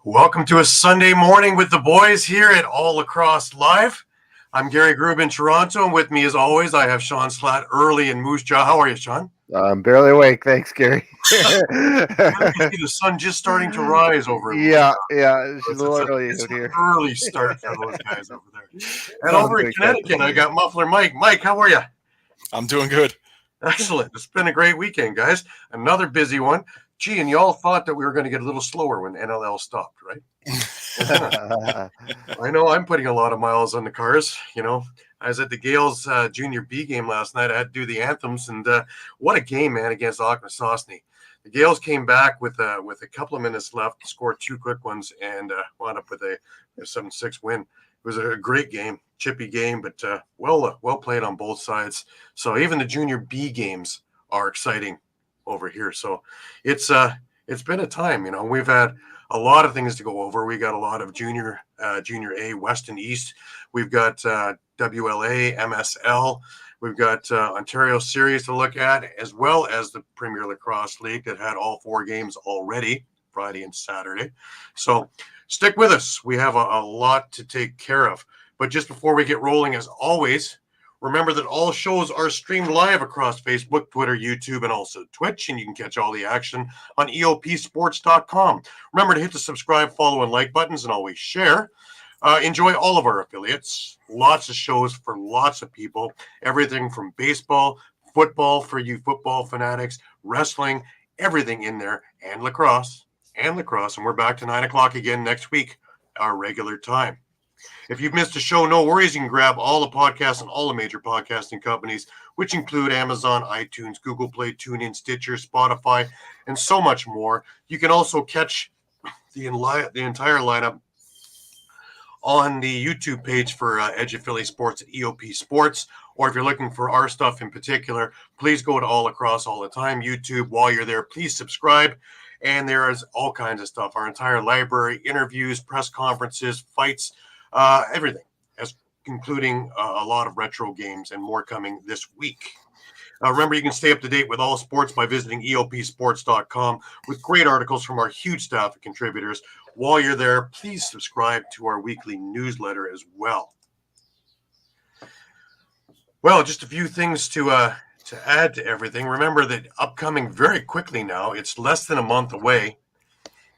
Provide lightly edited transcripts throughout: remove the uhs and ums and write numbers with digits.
Welcome to a Sunday morning with the boys here at All Lacrosse Live. I'm Gary Groob in Toronto, and with me, as always, I have Shawn Slaght early in Moose Jaw. How are you, Shawn? I'm barely awake, thanks, Gary. I can see the sun just starting to rise over in Yeah, it's a little early it's out an here. early start for those guys over there. And over in Connecticut, I got Muffler Mike. Mike, how are you? I'm doing good. Excellent. It's been a great weekend, guys. Another busy one. Gee, and y'all thought that we were going to get a little slower when NLL stopped, right? I know I'm putting a lot of miles on the cars. You know, I was at the Gales Junior B game last night. I had to do the anthems, and what a game, man, against Akwesasne. The Gales came back with a couple of minutes left, scored two quick ones, and wound up with a 7-6 win. It was a great game, chippy game, but well played on both sides. So even the Junior B games are exciting over here. So it's been a time. You know, we've had a lot of things to go over. We got a lot of junior A, West and East. We've got WLA, MSL. We've got Ontario Series to look at, as well as the Premier Lacrosse League that had all four games already, Friday and Saturday. So stick with us. We have a lot to take care of. But just before we get rolling, as always, remember that all shows are streamed live across Facebook, Twitter, YouTube, and also Twitch, and you can catch all the action on EOPsports.com. Remember to hit the subscribe, follow, and like buttons, and always share. Enjoy all of our affiliates. Lots of shows for lots of people. Everything from baseball, football for you football fanatics, wrestling, everything in there, and lacrosse. And we're back to 9 o'clock again next week, our regular time. If you've missed a show, no worries. You can grab all the podcasts on all the major podcasting companies, which include Amazon, iTunes, Google Play, TuneIn, Stitcher, Spotify, and so much more. You can also catch the entire lineup on the YouTube page for Edge of Philly Sports at EOP Sports. Or if you're looking for our stuff in particular, please go to All Lacrosse All the Time YouTube. While you're there, please subscribe. And there is all kinds of stuff. Our entire library, interviews, press conferences, fights, everything, including a lot of retro games and more coming this week. Remember, you can stay up to date with all sports by visiting EOPsports.com with great articles from our huge staff of contributors. While you're there, please subscribe to our weekly newsletter as well. Well, just a few things to add to everything. Remember that upcoming very quickly now, it's less than a month away,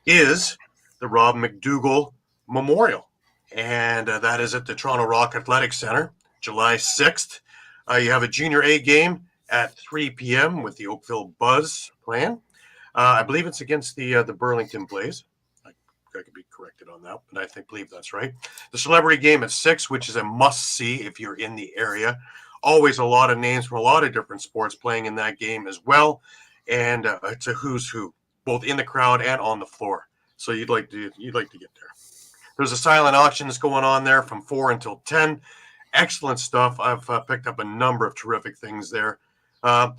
is the Rob McDougall Memorial. And that is at the Toronto Rock Athletic Center, July 6th. You have a Junior A game at 3 p.m. with the Oakville Buzz playing. I believe it's against the Burlington Blaze. I could be corrected on that, but I believe that's right. The Celebrity game at 6, which is a must-see if you're in the area. Always a lot of names from a lot of different sports playing in that game as well. And it's a who's who, both in the crowd and on the floor. So you'd like to get there. There's a silent auction that's going on there from 4 until 10. Excellent stuff. I've picked up a number of terrific things there. While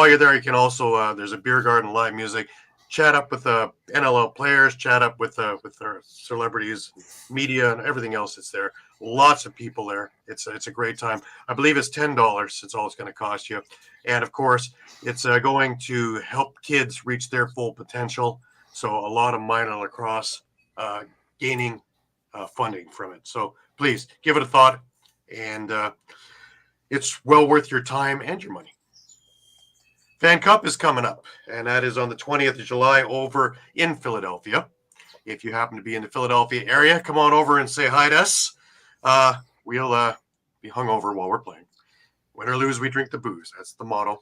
you're there, you can also, there's a beer garden, live music, chat up with NLL players, chat up with their celebrities, media, and everything else that's there. Lots of people there. It's a great time. I believe it's $10. It's all it's going to cost you. And, of course, it's going to help kids reach their full potential. So a lot of minor lacrosse gaining funding from it. So please give it a thought, and it's well worth your time and your money. Fan Cup is coming up, and that is on the 20th of July over in Philadelphia. If you happen to be in the Philadelphia area, come on over and say hi to us. We'll be hungover while we're playing. Win or lose, we drink the booze. That's the motto.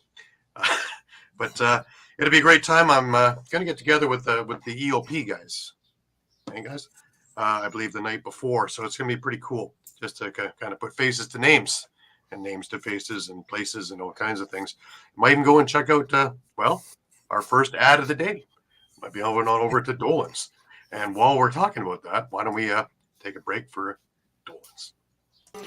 But it'll be a great time. I'm going to get together with the EOP guys. Hey, guys. I believe the night before. So it's going to be pretty cool just to kind of put faces to names and names to faces and places and all kinds of things. Might even go and check out, our first ad of the day. Might be over to Dolan's. And while we're talking about that, why don't we take a break for Dolan's?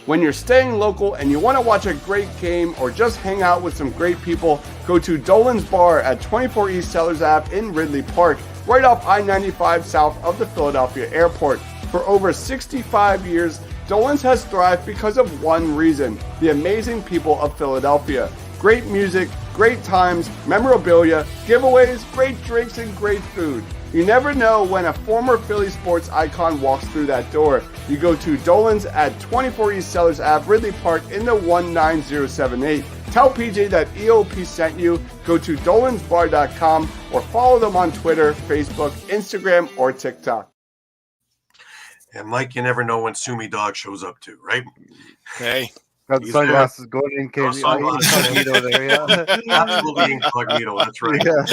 When you're staying local and you want to watch a great game or just hang out with some great people, go to Dolan's Bar at 24 East Sellers Ave in Ridley Park, right off I-95 south of the Philadelphia airport. For over 65 years, Dolan's has thrived because of one reason: the amazing people of Philadelphia. Great music, great times, memorabilia, giveaways, great drinks, and great food. You never know when a former Philly sports icon walks through that door. You go to Dolan's at 24 East Sellers Ave, Ridley Park in the 19078. Tell PJ that EOP sent you. Go to dolansbar.com or follow them on Twitter, Facebook, Instagram, or TikTok. And Mike, you never know when Sumi Dog shows up too, right? Hey. Got He's sunglasses going in case sunglasses. incognito there, yeah. Absolutely incognito. That's right. Yeah.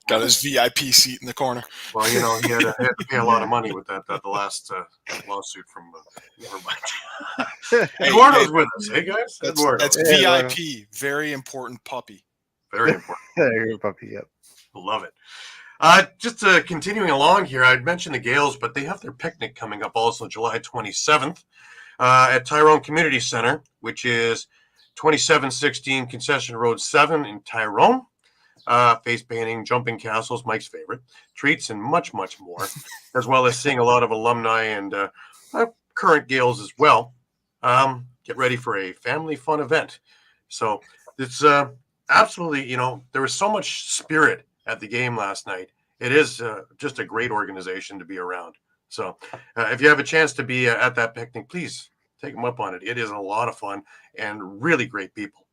Got his VIP seat in the corner. Well, he had to pay a lot of money with the last lawsuit from. Never mind. Eduardo's with us. Hey guys, Eduardo. That's VIP. Very important puppy. Very important. There, puppy. Yep. Love it. Just continuing along here, I'd mentioned the Gales, but they have their picnic coming up also July 27th at Tyrone Community Center, which is 2716 Concession Road 7 in Tyrone. Face painting, jumping castles, Mike's favorite, treats, and much, much more, as well as seeing a lot of alumni and current Gales as well. Get ready for a family fun event. So it's absolutely, there was so much spirit at the game last night. It is just a great organization to be around. So if you have a chance to be at that picnic, please take them up on it. It is a lot of fun and really great people.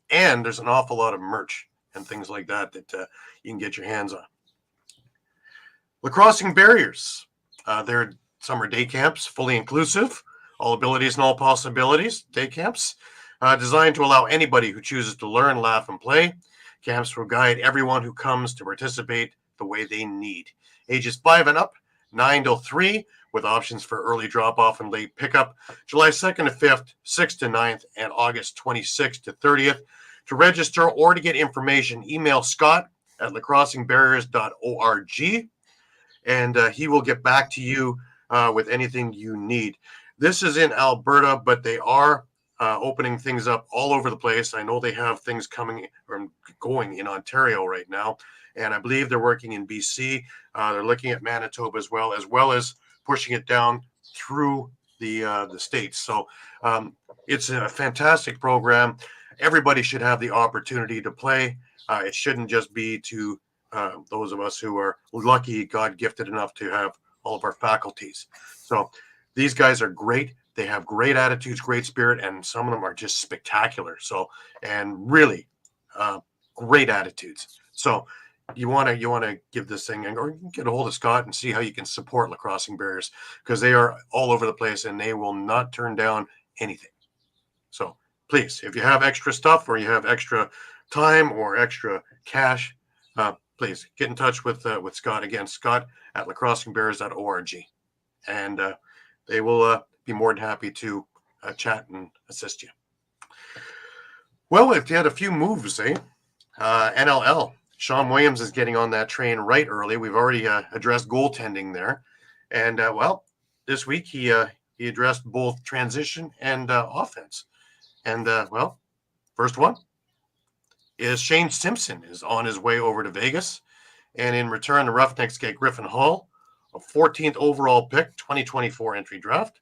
And there's an awful lot of merch and things like that you can get your hands on. Lacrossing Barriers. Their summer day camps, fully inclusive, all abilities and all possibilities, day camps, designed to allow anybody who chooses to learn, laugh, and play. Camps will guide everyone who comes to participate the way they need. Ages 5 and up, 9 till 3, with options for early drop-off and late pickup. July 2nd to 5th, 6th to 9th, and August 26th to 30th. To register or to get information, email Scott at lacrossingbarriers.org, and he will get back to you with anything you need. This is in Alberta, but they are opening things up all over the place. I know they have things coming or going in Ontario right now, and I believe they're working in BC. They're looking at Manitoba as well as pushing it down through the states. So it's a fantastic program. Everybody should have the opportunity to play. It shouldn't just be to those of us who are lucky, God gifted enough to have all of our faculties. So these guys are great. They have great attitudes, great spirit, and some of them are just spectacular. So, and really great attitudes. So you want to give this thing, or you can get a hold of Scott and see how you can support Lacrossing Barriers, because they are all over the place and they will not turn down anything. So please, if you have extra stuff or you have extra time or extra cash, please get in touch with Scott. Again, Scott at lacrossingbarriers.org, and they will be more than happy to chat and assist you. Well, if you had a few moves, NLL. Sean Williams is getting on that train right early. We've already addressed goaltending there. And, this week he addressed both transition and offense. And, first one is Shane Simpson is on his way over to Vegas. And in return, the Roughnecks get Griffin Hall, a 14th overall pick, 2024 entry draft,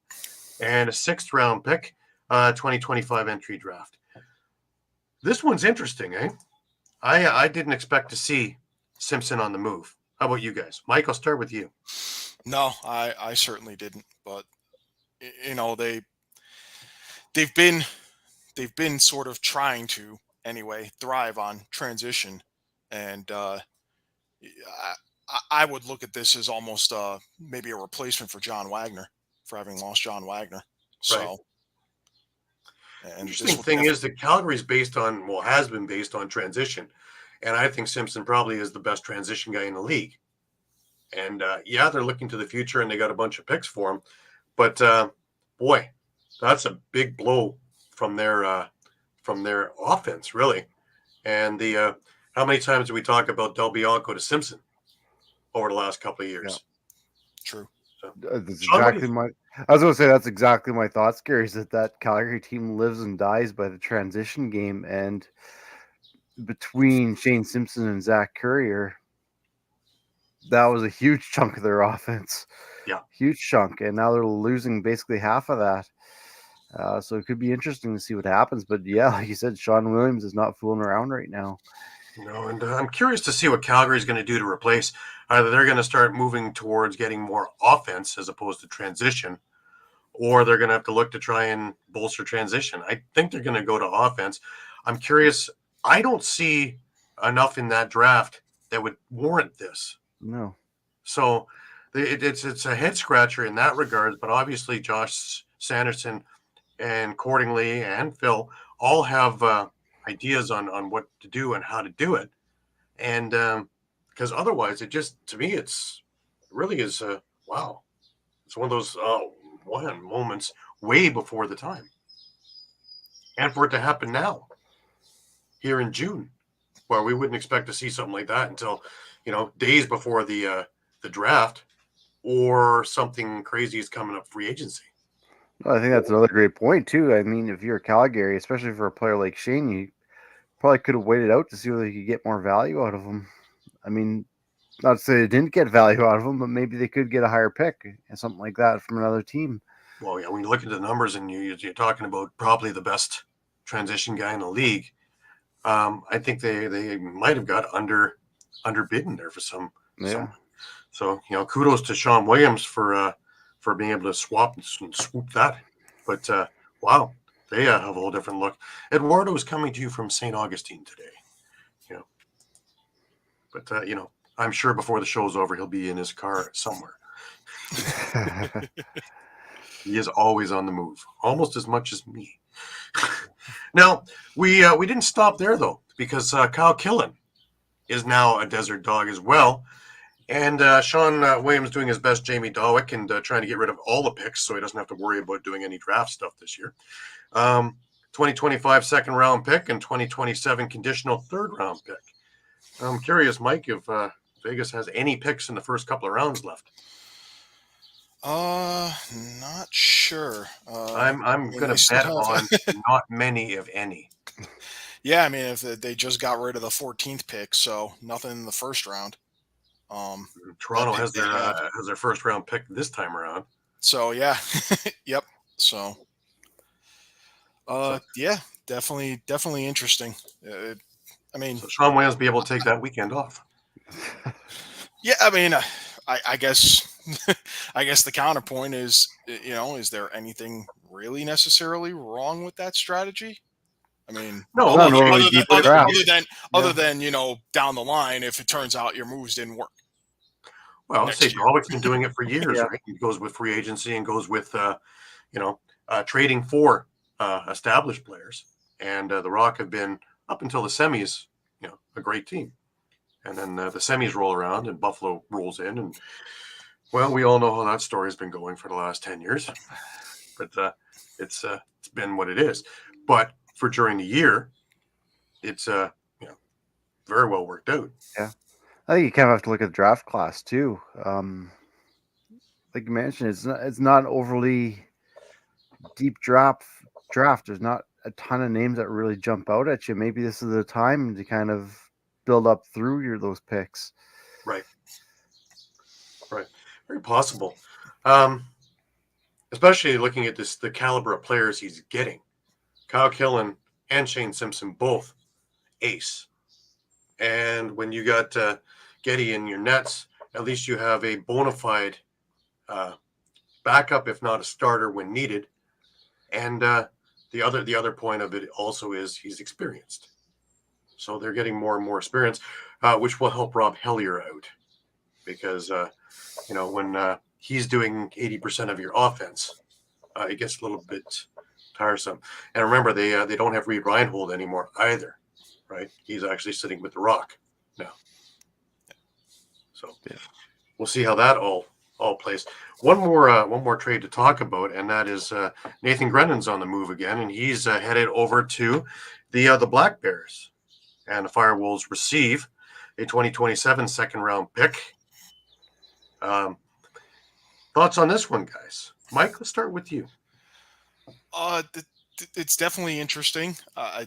and a 6th round pick, 2025 entry draft. This one's interesting, eh? I didn't expect to see Simpson on the move. How about you guys? Mike, I'll start with you. No, I certainly didn't. But they've been sort of trying to anyway thrive on transition, and I would look at this as almost maybe a replacement for John Wagner, for having lost John Wagner. So. Right. And interesting thing is that Calgary's has been based on transition. And I think Simpson probably is the best transition guy in the league. And they're looking to the future and they got a bunch of picks for him. But boy, that's a big blow from their offense, really. And the how many times do we talk about Del Bianco to Simpson over the last couple of years? Yeah. True. So, that's exactly I was going to say that's exactly my thoughts, Gary, is that Calgary team lives and dies by the transition game. And between Shane Simpson and Zach Currier, that was a huge chunk of their offense. Yeah. Huge chunk. And now they're losing basically half of that. So it could be interesting to see what happens. But yeah, like you said, Sean Williams is not fooling around right now. And I'm curious to see what Calgary's going to do to replace. Either they're going to start moving towards getting more offense as opposed to transition, or they're going to have to look to try and bolster transition. I think they're going to go to offense. I'm curious. I don't see enough in that draft that would warrant this. No. So it's a head scratcher in that regard. But obviously, Josh Sanderson and Cordingley and Phil all have ideas on what to do and how to do it. And because otherwise, it just, to me, it really is, wow. It's one of those moments way before the time. And for it to happen now, here in June, where we wouldn't expect to see something like that until, days before the draft, or something crazy is coming up free agency. I think that's another great point too. I mean, if you're Calgary, especially for a player like Shane, you probably could have waited out to see whether you could get more value out of him. I mean, not to say they didn't get value out of him, but maybe they could get a higher pick and something like that from another team. Well, yeah, when you look at the numbers and you're talking about probably the best transition guy in the league, I think they might have got underbidden there for some. So kudos to Sean Williams for being able to swap and swoop that. But wow, they have a whole different look. Eduardo is coming to you from St. Augustine today. But I'm sure before the show's over, he'll be in his car somewhere. He is always on the move, almost as much as me. Now, we didn't stop there, though, because Kyle Killen is now a desert dog as well. And Sean Williams doing his best Jamie Dawick and trying to get rid of all the picks so he doesn't have to worry about doing any draft stuff this year. 2025 second-round pick and 2027 conditional third-round pick. I'm curious, Mike, if Vegas has any picks in the first couple of rounds left. Not sure. I'm going to bet on not many, if any. Yeah, I mean, if they just got rid of the 14th pick, so nothing in the first round. Toronto has their first round pick this time around. So yeah, yep. So, yeah, definitely interesting. I mean, so Sean Williams be able to take that weekend off. Yeah, I mean, I guess the counterpoint is, is there anything really necessarily wrong with that strategy? I mean, no, other than down the line if it turns out your moves didn't work. Well, say Dawick's been doing it for years, right? He goes with free agency and goes with trading for established players, and the Rock have been up until the semis, a great team. And then the semis roll around and Buffalo rolls in. And, well, we all know how that story has been going for the last 10 years. But it's been what it is. But for during the year, it's very well worked out. Yeah. I think you kind of have to look at the draft class, too. Like you mentioned, it's not overly deep draft. There's not a ton of names that really jump out at you. Maybe this is the time to kind of build up through those picks. Right. Very possible. Especially looking at the caliber of players he's getting. Kyle Killen and Shane Simpson both ace. And when you got Getty in your nets, at least you have a bona fide backup, if not a starter when needed. And the other point of it also is he's experienced. So they're getting more and more experience, which will help Rob Hellier out. Because, when he's doing 80% of your offense, it gets a little bit tiresome. And remember, they don't have Reed Reinhold anymore either, right? He's actually sitting with the Rock now. So we'll see how that all plays. One more trade to talk about, and that is Nathan Grennan's on the move again, and he's headed over to the Black Bears. And the Firewolves receive a 2027 second-round pick. Thoughts on this one, guys? Mike, let's start with you. It's definitely interesting. I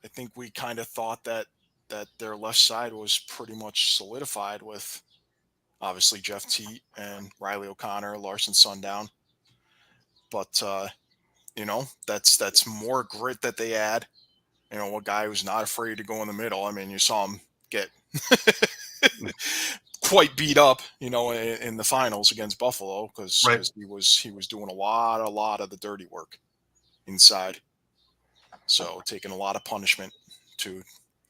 think we kind of thought that their left side was pretty much solidified with obviously Jeff Teat and Riley O'Connor, Larson Sundown. But that's more grit that they add. a guy who's not afraid to go in the middle. I mean, you saw him get quite beat up, in the finals against Buffalo because Right. he was doing a lot of the dirty work inside. So taking a lot of punishment to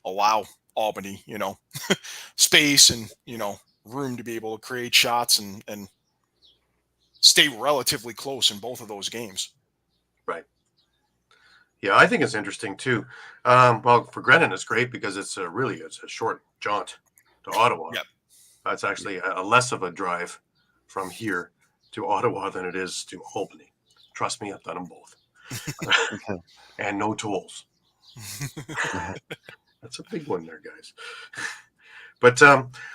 allow Albany, space and, room to be able to create shots and stay relatively close in both of those games. Right. Yeah, I think it's interesting too. Well, for Grennan, it's great because it's a short jaunt to Ottawa. Yep. It's actually a less of a drive from here to Ottawa than it is to Albany. Trust me, I've done them both. And no tolls. That's a big one there, guys. But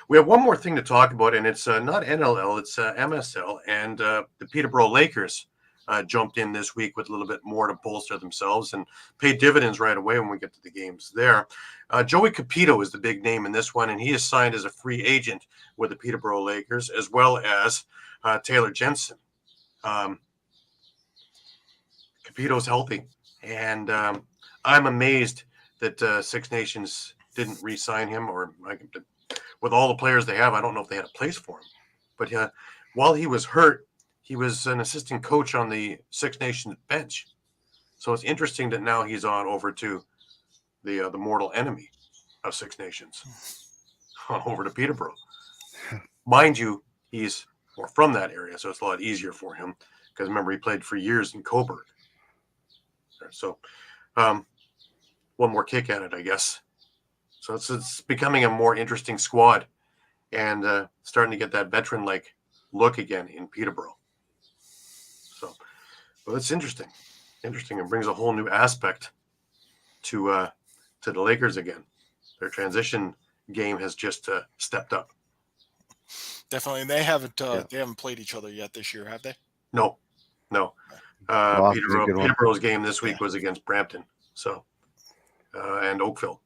we have one more thing to talk about, and it's not NLL, it's MSL. And the Peterborough Lakers jumped in this week with a little bit more to bolster themselves and pay dividends right away when we get to the games there. Joey Capito is the big name in this one, and he is signed as a free agent with the Peterborough Lakers, as well as Taylor Jensen. Capito's healthy, and I'm amazed that Six Nations didn't re-sign him, or with all the players they have, I don't know if they had a place for him. But while he was hurt, he was an assistant coach on the Six Nations bench. So it's interesting that now he's on over to the mortal enemy of Six Nations, on over to Peterborough. Mind you, he's more from that area, so it's a lot easier for him because remember he played for years in Coburg. So one more kick at it, I guess. So it's becoming a more interesting squad and starting to get that veteran-like look again in Peterborough. So, well, it's interesting. Interesting. It brings a whole new aspect to the Lakers again. Their transition game has just stepped up. Definitely, and they haven't played each other yet this year, have they? No. Peterborough's game this week was against Brampton. So, and Oakville.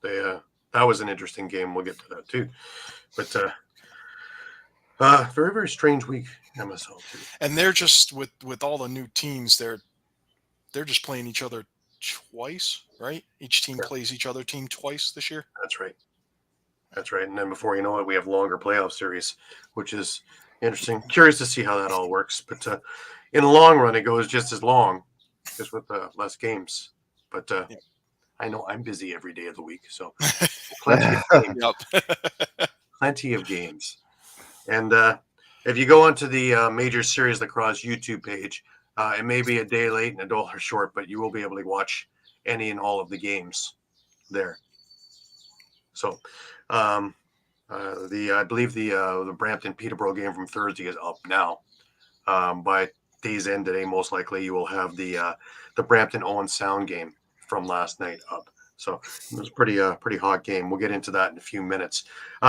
That was an interesting game. We'll get to that too. But very, very strange week, MSL too. And they're just with all the new teams, they're just playing each other twice, right? Each team plays each other team twice this year. That's right. And then before you know it, we have longer playoff series, which is interesting. Curious to see how that all works. But in the long run, it goes just as long, just with less games. But I know I'm busy every day of the week, so plenty of games. Plenty of games. And if you go onto the Major Series Lacrosse YouTube page, it may be a day late and $1 short, but you will be able to watch any and all of the games there. So I believe the Brampton Peterborough game from Thursday is up now. By day's end today, most likely you will have the Brampton Owen Sound game from last night up. So it was a pretty hot game. We'll get into that in a few minutes.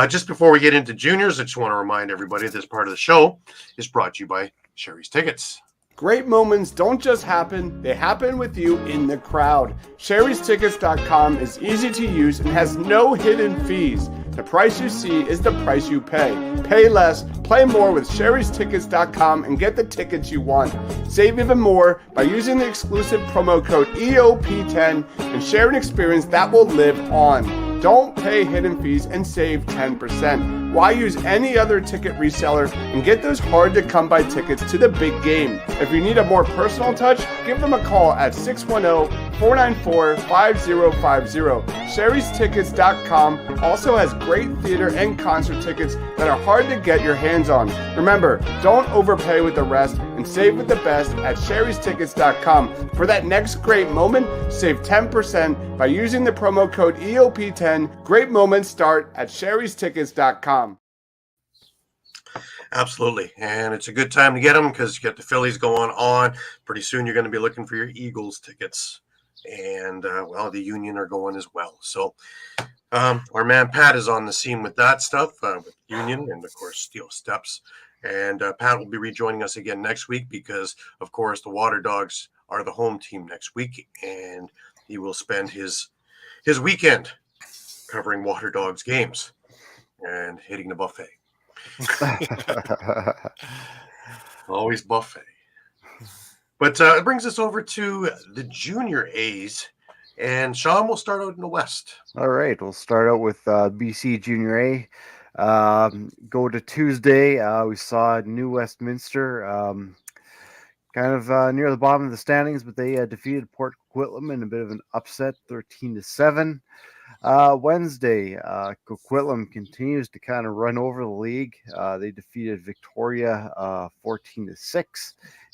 Just before we get into juniors, I just want to remind everybody this part of the show is brought to you by Sherry's Tickets. Great moments don't just happen, they happen with you in the crowd. Sherry'sTickets.com is easy to use and has no hidden fees. The price you see is the price you pay. Pay less, play more with Sherry'sTickets.com and get the tickets you want. Save even more by using the exclusive promo code EOP10 and share an experience that will live on. Don't pay hidden fees and save 10%. Why use any other ticket reseller and get those hard-to-come-by tickets to the big game? If you need a more personal touch, give them a call at 610-494-5050. Sherry'sTickets.com also has great theater and concert tickets that are hard to get your hands on. Remember, don't overpay with the rest and save with the best at Sherry'sTickets.com. For that next great moment, save 10% by using the promo code EOP10. Great moments start at Sherry'sTickets.com. Absolutely. And it's a good time to get them because you got the Phillies going on. Pretty soon you're going to be looking for your Eagles tickets. And, the Union are going as well. So our man Pat is on the scene with that stuff, with Union and, of course, Steel Steps. And Pat will be rejoining us again next week because, of course, the Water Dogs are the home team next week. And he will spend his weekend covering Water Dogs games and hitting the buffet. Always buffet. But it brings us over to the Junior A's. And Shawn will start out in the West. All right, we'll start out with BC Junior A. Go to Tuesday. We saw New Westminster kind of near the bottom of the standings, but they defeated Port Coquitlam in a bit of an upset, 13-7. Wednesday, Coquitlam continues to kind of run over the league. They defeated Victoria 14-6.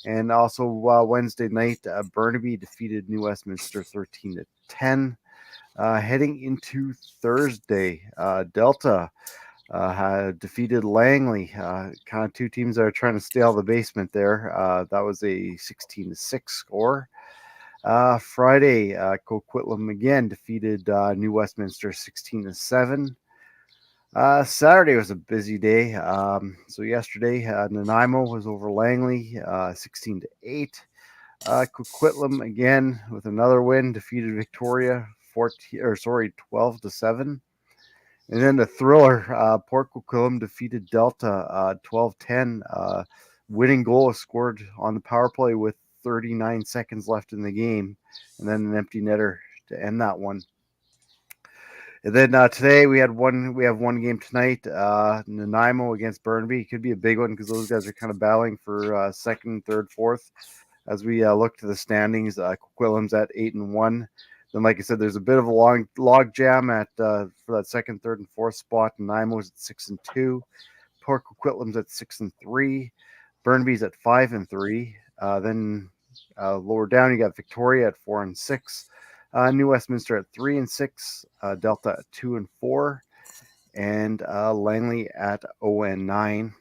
And also Wednesday night, Burnaby defeated New Westminster 13-10. Heading into Thursday, Delta had defeated Langley. Kind of two teams that are trying to stay out of the basement there. That was a 16-6 score. Friday, Coquitlam again defeated New Westminster 16-7. Saturday was a busy day. So yesterday, Nanaimo was over Langley 16-8. Coquitlam again with another win defeated Victoria 12-7. And then the thriller, Port Coquitlam defeated Delta 12-10. Winning goal was scored on the power play with 39 seconds left in the game, and then an empty netter to end that one. And then today we have one game tonight. Nanaimo against Burnaby. Could be a big one because those guys are kind of battling for second, third, fourth. As we look to the standings, Coquitlam's at 8-1. Then, like I said, there's a bit of a log jam at for that second, third, and fourth spot. Nanaimo's at 6-2. Port Coquitlam's at 6-3. Burnaby's at 5-3. Then lower down, you got Victoria at 4-6. New Westminster at 3-6. Delta at 2-4. And Langley at 0-9.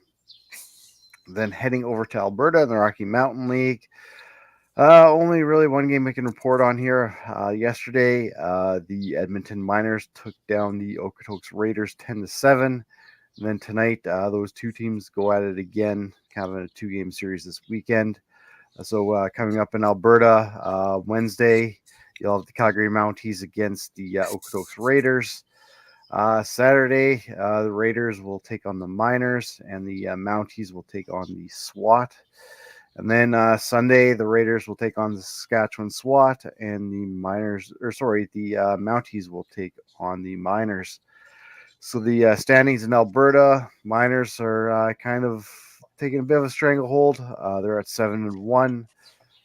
Then heading over to Alberta in the Rocky Mountain League. Only really one game we can report on here. Yesterday, the Edmonton Miners took down the Okotoks Raiders 10-7. And then tonight, those two teams go at it again, kind of in a two-game series this weekend. So coming up in Alberta, Wednesday, you'll have the Calgary Mounties against the Okotoks Raiders. Saturday, the Raiders will take on the Miners, and the Mounties will take on the SWAT. And then Sunday, the Raiders will take on the Saskatchewan SWAT, and the Mounties will take on the Miners. So the standings in Alberta, Miners are kind of taking a bit of a stranglehold. They're at 7-1.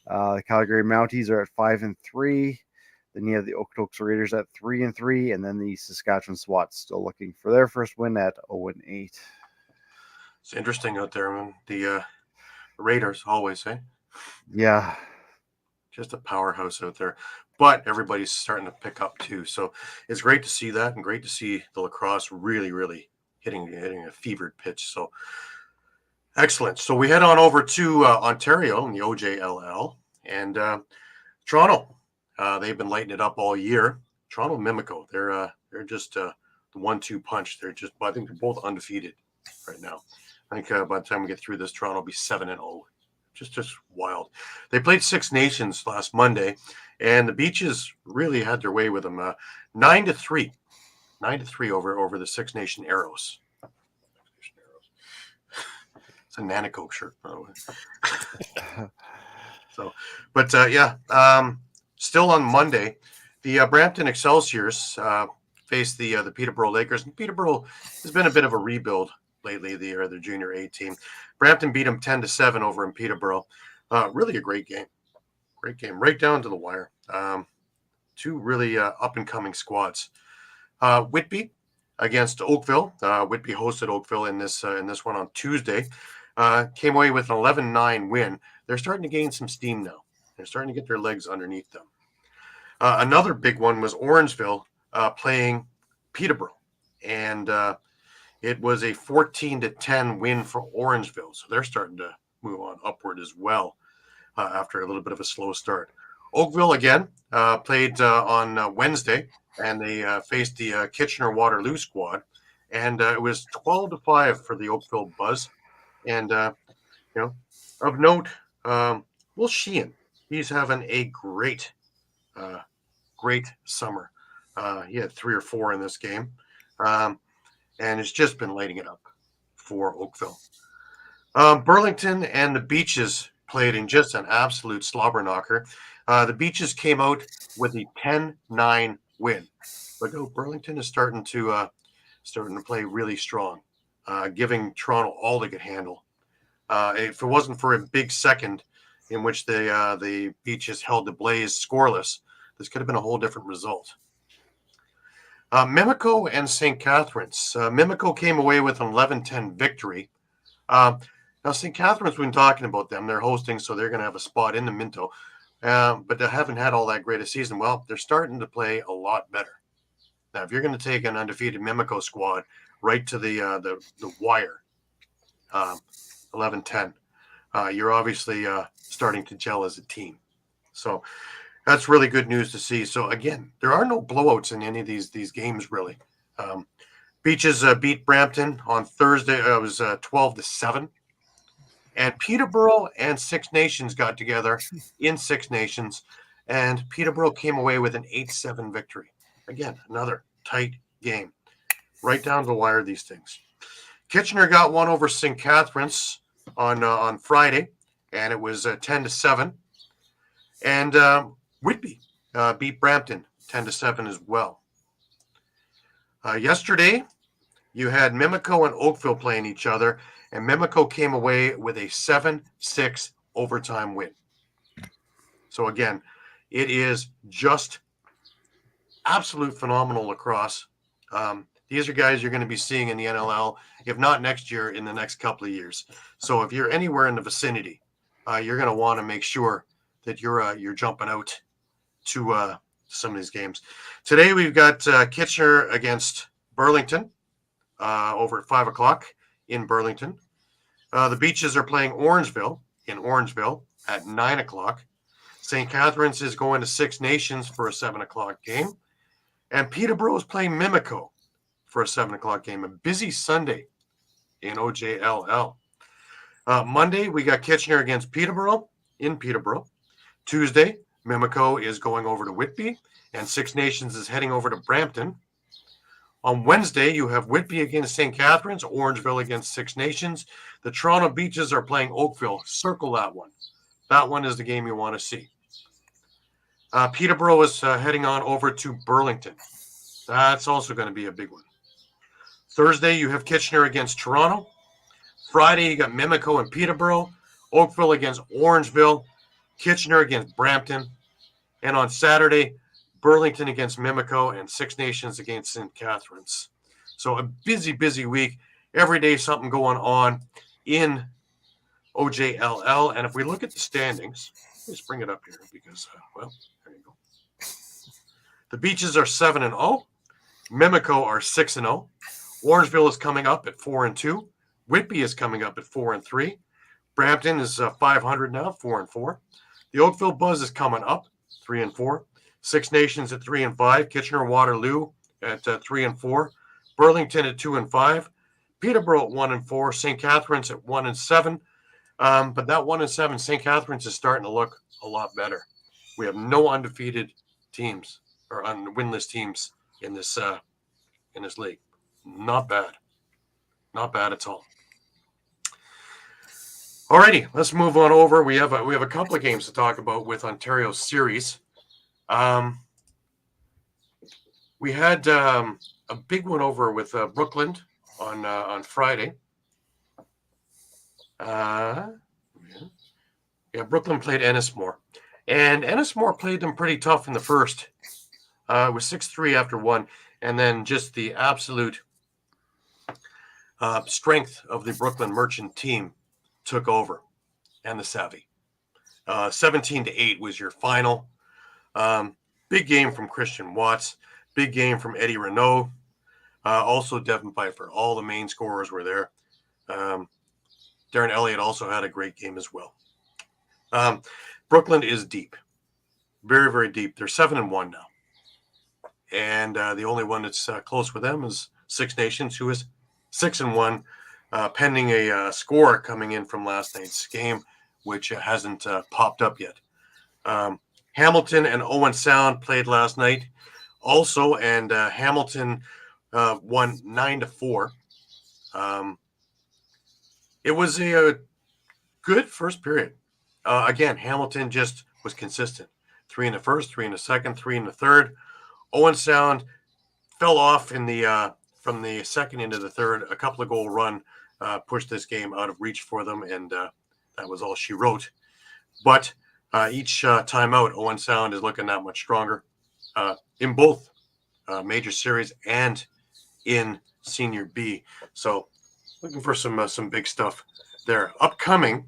The Calgary Mounties are at 5-3. Then you have the Okotoks Raiders at 3-3, and then the Saskatchewan SWAT still looking for their first win at 0-8. It's interesting out there, man. The Raiders always, eh? Yeah. Just a powerhouse out there. But everybody's starting to pick up too. So it's great to see that, and great to see the lacrosse really, really hitting a fevered pitch. So excellent. So we head on over to Ontario in the OJLL and Toronto. They've been lighting it up all year. Toronto Mimico. They're just the 1-2 punch. I think they're both undefeated right now. I think by the time we get through this, Toronto will be 7-0. Just wild. They played Six Nations last Monday, and the Beaches really had their way with them. 9-3 over the Six Nation Arrows. It's a Nanaco shirt, by the way. So, but still on Monday, the Brampton Excelsiors faced the Peterborough Lakers, and Peterborough has been a bit of a rebuild lately. The junior A team. Brampton beat them 10-7 over in Peterborough. Really a great game, right down to the wire. Two really up and coming squads. Whitby against Oakville. Whitby hosted Oakville in this one on Tuesday. Came away with an 11-9 win. They're starting to gain some steam now. They're starting to get their legs underneath them. Another big one was Orangeville playing Peterborough, and it was a 14-10 win for Orangeville. So they're starting to move on upward as well after a little bit of a slow start. Oakville again played on Wednesday, and they faced the Kitchener-Waterloo squad, and it was 12-5 for the Oakville Buzz. And of note, Will Sheehan, he's having a great summer. He had 3 or 4 in this game, and it's just been lighting it up for Oakville. Burlington and the Beaches played in just an absolute slobber knocker. The Beaches came out with a 10-9 win. But no, Burlington is starting to play really strong, giving Toronto all they could handle. If it wasn't for a big second in which the Beaches held the Blaze scoreless, this could have been a whole different result. Mimico and St. Catharines. Mimico came away with an 11-10 victory. Now, St. Catharines, we've been talking about them. They're hosting, so they're going to have a spot in the Minto. But they haven't had all that great a season. Well, they're starting to play a lot better. Now, if you're going to take an undefeated Mimico squad right to the wire, 11-10, you're obviously starting to gel as a team. So that's really good news to see. So, again, there are no blowouts in any of these games, really. Beaches beat Brampton on Thursday. It was 12-7. And Peterborough and Six Nations got together in Six Nations, and Peterborough came away with an 8-7 victory. Again, another tight game. Right down the wire, these things. Kitchener got one over St. Catharines on Friday, and it was 10-7. And Whitby beat Brampton 10-7 as well. Yesterday, you had Mimico and Oakville playing each other, and Mimico came away with a 7-6 overtime win. So again, it is just absolute phenomenal lacrosse. These are guys you're going to be seeing in the NLL, if not next year, in the next couple of years. So if you're anywhere in the vicinity, you're going to want to make sure that you're jumping out to some of these games. Today we've got Kitchener against Burlington over at 5 o'clock in Burlington. The Beaches are playing Orangeville in Orangeville at 9 o'clock. St. Catharines is going to Six Nations for a 7 o'clock game. And Peterborough is playing Mimico for a 7 o'clock game. A busy Sunday in OJLL. Monday, we got Kitchener against Peterborough in Peterborough. Tuesday, Mimico is going over to Whitby, and Six Nations is heading over to Brampton. On Wednesday, you have Whitby against St. Catharines, Orangeville against Six Nations. The Toronto Beaches are playing Oakville. Circle that one. That one is the game you want to see. Peterborough is heading on over to Burlington. That's also going to be a big one. Thursday, you have Kitchener against Toronto. Friday, you got Mimico and Peterborough. Oakville against Orangeville. Kitchener against Brampton. And on Saturday, Burlington against Mimico and Six Nations against St. Catharines. So a busy, busy week. Every day something going on in OJLL. And if we look at the standings, let's bring it up here because, well, there you go. The Beaches are 7-0. Mimico are 6-0. Orangeville is coming up at 4-2. Whitby is coming up at 4-3. Brampton is 500 now, 4-4. The Oakville Buzz is coming up, 3-4. Six Nations at 3-5. Kitchener Waterloo at 3-4. Burlington at 2-5. Peterborough at 1-4. St. Catharines at 1-7. But that 1-7, St. Catharines is starting to look a lot better. We have no undefeated teams or winless teams in this league. Not bad. Not bad at all. Alrighty, let's move on over. We have a couple of games to talk about with Ontario series. We had a big one over with Brooklyn on Friday. Yeah, Brooklyn played Ennismore, and Ennismore played them pretty tough in the first. It was 6-3 after one, and then just the absolute strength of the Brooklyn Merchant team took over, and the savvy. 17-8 was your final. Big game from Christian Watts. Big game from Eddie Renault. Also Devin Pfeiffer. All the main scorers were there. Darren Elliott also had a great game as well. Brooklyn is deep. Very, very deep. They're 7-1 now. And the only one that's close with them is Six Nations, who is 6-1, pending a score coming in from last night's game, which hasn't popped up yet. Hamilton and Owen Sound played last night also, and Hamilton won 9-4. It was a good first period. Again, Hamilton just was consistent. 3 in the first, 3 in the second, 3 in the third. Owen Sound fell off in the from the second into the third. A couple of goal run pushed this game out of reach for them, and that was all she wrote. But each timeout, Owen Sound is looking that much stronger in both major series and in Senior B. So looking for some big stuff there. Upcoming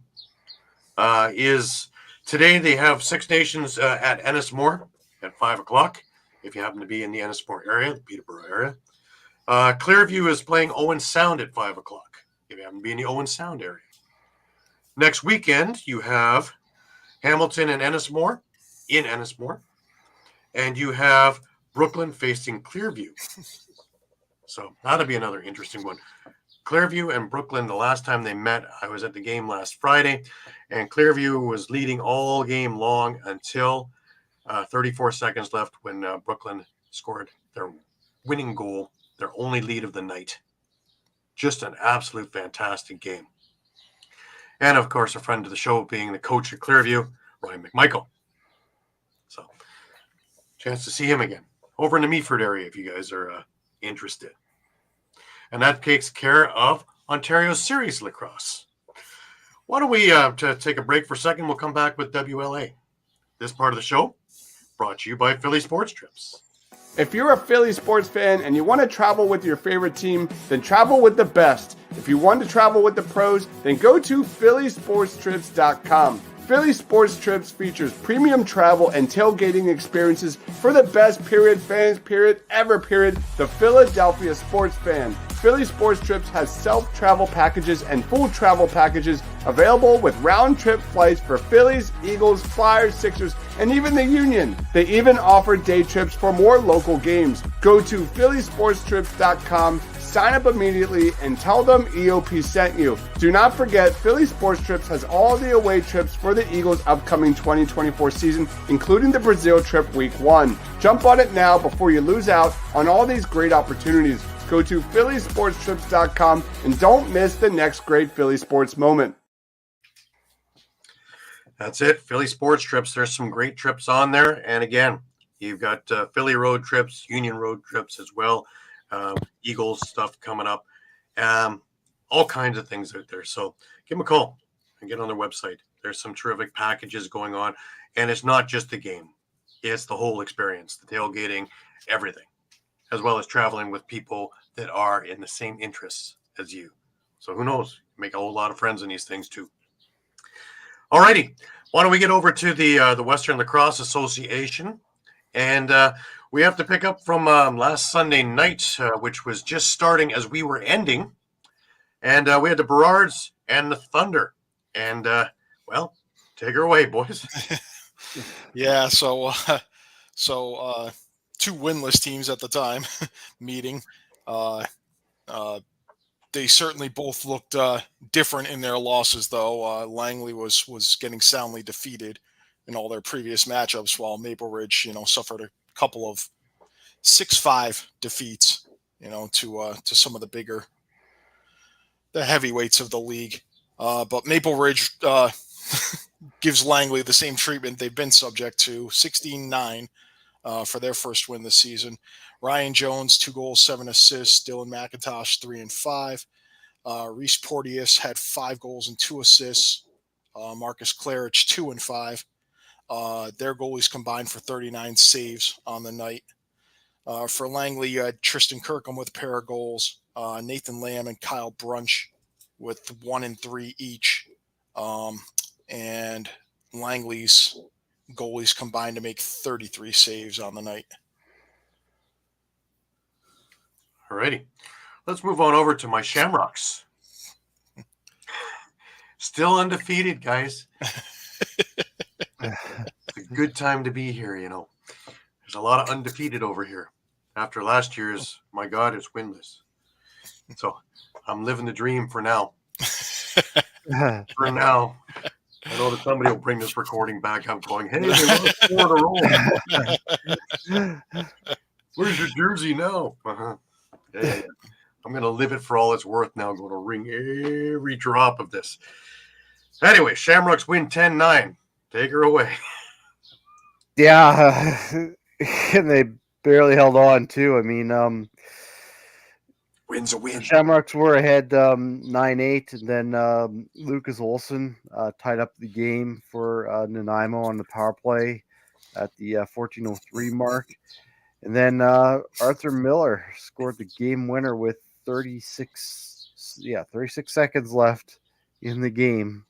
is today they have Six Nations at Ennismore at 5 o'clock. If you happen to be in the Ennismore area, the Peterborough area. Clearview is playing Owen Sound at 5 o'clock. If you happen to be in the Owen Sound area. Next weekend, you have Hamilton and Ennismore in Ennismore. And you have Brooklyn facing Clearview. So that'll be another interesting one. Clearview and Brooklyn, the last time they met, I was at the game last Friday, and Clearview was leading all game long until 34 seconds left when Brooklyn scored their winning goal, their only lead of the night. Just an absolute fantastic game. And, of course, a friend of the show being the coach at Clearview, Ryan McMichael. So, chance to see him again over in the Meaford area if you guys are interested. And that takes care of Ontario Series Lacrosse. Why don't we take a break for a second? We'll come back with WLA. This part of the show brought to you by Philly Sports Trips. If you're a Philly sports fan and you want to travel with your favorite team, then travel with the best. If you want to travel with the pros, then go to phillysportstrips.com. Philly Sports Trips features premium travel and tailgating experiences for the best fans ever the Philadelphia sports fan. Philly Sports Trips has self-travel packages and full travel packages available with round-trip flights for Phillies, Eagles, Flyers, Sixers, and even the Union. They even offer day trips for more local games. Go to phillysportstrips.com, sign up immediately, and tell them EOP sent you. Do not forget, Philly Sports Trips has all the away trips for the Eagles' upcoming 2024 season, including the Brazil trip week 1. Jump on it now before you lose out on all these great opportunities. Go to phillysportstrips.com and don't miss the next great Philly sports moment. That's it. Philly Sports Trips. There's some great trips on there. And again, you've got Philly road trips, Union road trips as well. Eagles stuff coming up. All kinds of things out there. So give them a call and get on their website. There's some terrific packages going on. And it's not just the game. It's the whole experience, the tailgating, everything, as well as traveling with people that are in the same interests as you. So who knows? Make a whole lot of friends in these things too. All righty. Why don't we get over to the Western Lacrosse Association? And we have to pick up from last Sunday night, which was just starting as we were ending. And we had the Burrards and the Thunder. And, well, take her away, boys. Yeah, so two winless teams at the time meeting. They certainly both looked different in their losses, though. Langley was getting soundly defeated in all their previous matchups, while Maple Ridge, suffered a couple of 6-5 defeats, to some of the heavyweights of the league. But Maple Ridge gives Langley the same treatment they've been subject to, 16-9 for their first win this season. Ryan Jones, 2 goals, 7 assists. Dylan McIntosh, 3 and 5. Reese Porteous had 5 goals and 2 assists. Marcus Claridge, 2 and 5. Their goalies combined for 39 saves on the night. For Langley, you had Tristan Kirkham with a pair of goals. Nathan Lamb and Kyle Brunch with 1 and 3 each. And Langley's goalies combined to make 33 saves on the night. All righty. Let's move on over to my Shamrocks. Still undefeated, guys. It's a good time to be here, There's a lot of undefeated over here. After last year's, my God, it's winless. So I'm living the dream for now. For now. I know that somebody will bring this recording back up going, hey, they lost 4 in a row. Where's your jersey now? Yeah. I'm going to live it for all it's worth now. I'm going to wring every drop of this. Anyway, Shamrocks win 10-9. Take her away. Yeah, and they barely held on too. I mean, Win's a the win. Shamrocks were ahead 9-8, and then Lucas Olson tied up the game for Nanaimo on the power play at the 14:03 mark. And then Arthur Miller scored the game winner with 36 seconds left in the game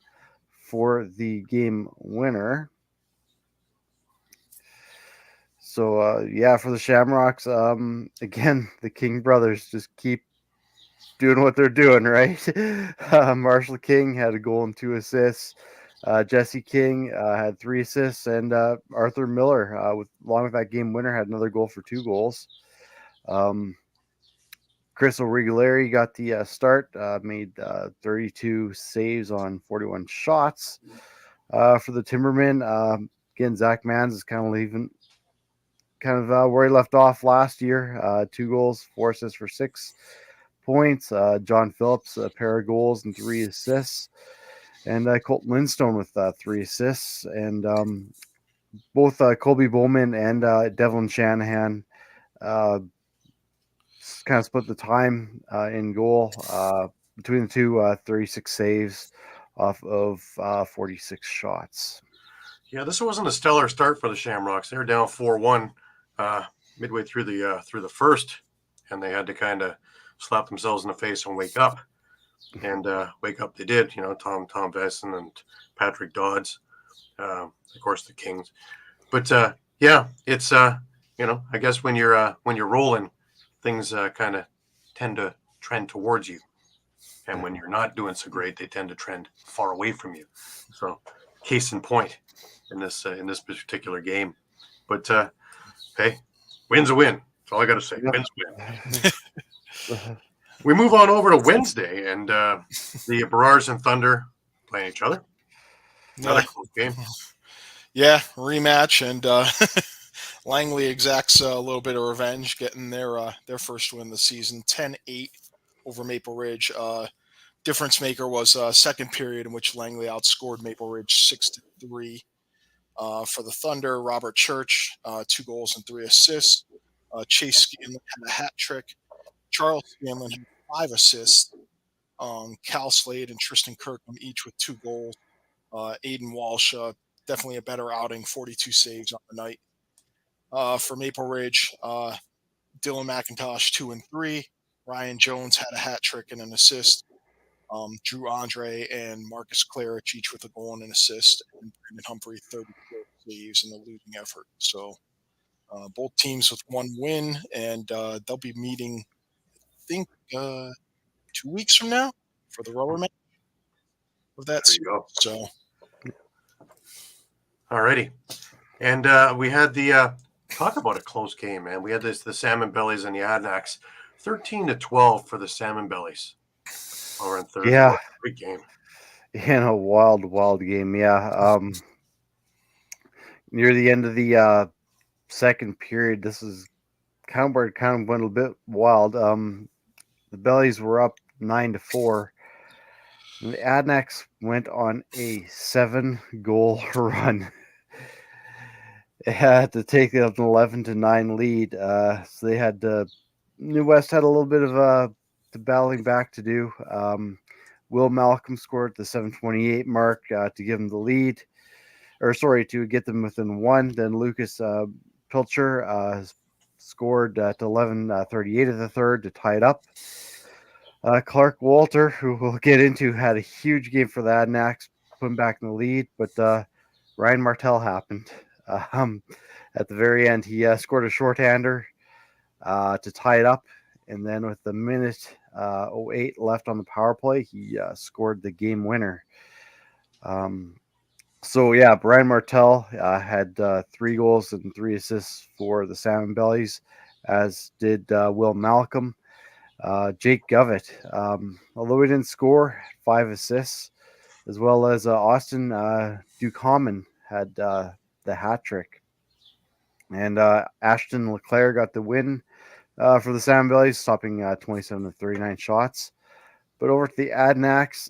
for the game winner. So yeah, for the Shamrocks, again, the King brothers just keep doing what they're doing, right? Marshall King had a goal and 2 assists. Jesse King had 3 assists, and Arthur Miller, along with that game winner, had another goal for 2 goals. Chris O'Reilly got the start, made 32 saves on 41 shots for the Timbermen. Again, Zach Mans is kind of where he left off last year. 2 goals, 4 assists for 6 points. John Phillips, a pair of goals and 3 assists. And Colton Lindstone with 3 assists. And both Colby Bowman and Devlin Shanahan kind of split the time in goal between the two, 36 saves off of 46 shots. Yeah, this wasn't a stellar start for the Shamrocks. They were down 4-1 midway through the first, and they had to kind of slap themselves in the face and wake up. And wake up they did. Tom Vesson and Patrick Dodds, of course the Kings. But yeah, it's I guess when you're rolling, things kind of tend to trend towards you, and when you're not doing so great, they tend to trend far away from you. So, case in point in this particular game. But hey, win's a win. That's all I got to say. Win's a win. We move on over to Wednesday, and the Barrars and Thunder playing each other. Another close game. Yeah, rematch, and Langley exacts a little bit of revenge, getting their first win of the season, 10-8 over Maple Ridge. Difference maker was second period in which Langley outscored Maple Ridge 6-3. For the Thunder, Robert Church, 2 goals and 3 assists. Chase Scanlon had a hat trick. Charles Scanlon had 5 assists. Cal Slade and Tristan Kirkham each with 2 goals. Aiden Walsh, definitely a better outing, 42 saves on the night. For Maple Ridge, Dylan McIntosh 2 and 3. Ryan Jones had a hat trick and an assist. Drew Andre and Marcus Clarich each with a goal and an assist. And Brandon Humphrey 34 saves in the losing effort. So both teams with 1 win, and they'll be meeting, I think, 2 weeks from now for the rubber match of that series. So, alrighty, and we had the talk about a close game, man. We had the Salmon Bellies and the Adnaks, 13-12 for the Salmon Bellies over in third. Yeah, great game. In a wild game. Yeah. Near the end of the second period, this is kind of where it kind of went a bit wild. The Bellies were up 9-4. The Adnaks went on a 7-goal run. They had to take an 11-9 lead. So they had New West had a little bit of the battling back to do. Will Malcolm scored at the 7:28 mark to give them the lead, to get them within 1. Then Lucas Pilcher scored at 11:38 of the third to tie it up. Clark Walter, who we'll get into, had a huge game for the Adnaks, putting back in the lead, but Ryan Martell happened. At the very end, he scored a shorthander to tie it up, and then with the minute 08 left on the power play, he scored the game winner. So yeah, Brian Martell had 3 goals and 3 assists for the Salmon Bellies, as did Will Malcolm. Jake Govett, although he didn't score, 5 assists, as well as Austin Ducommon had the hat trick. And Ashton LeClaire got the win for the Salmon Bellies, stopping 27 of 39 shots. But over to the Adnaks,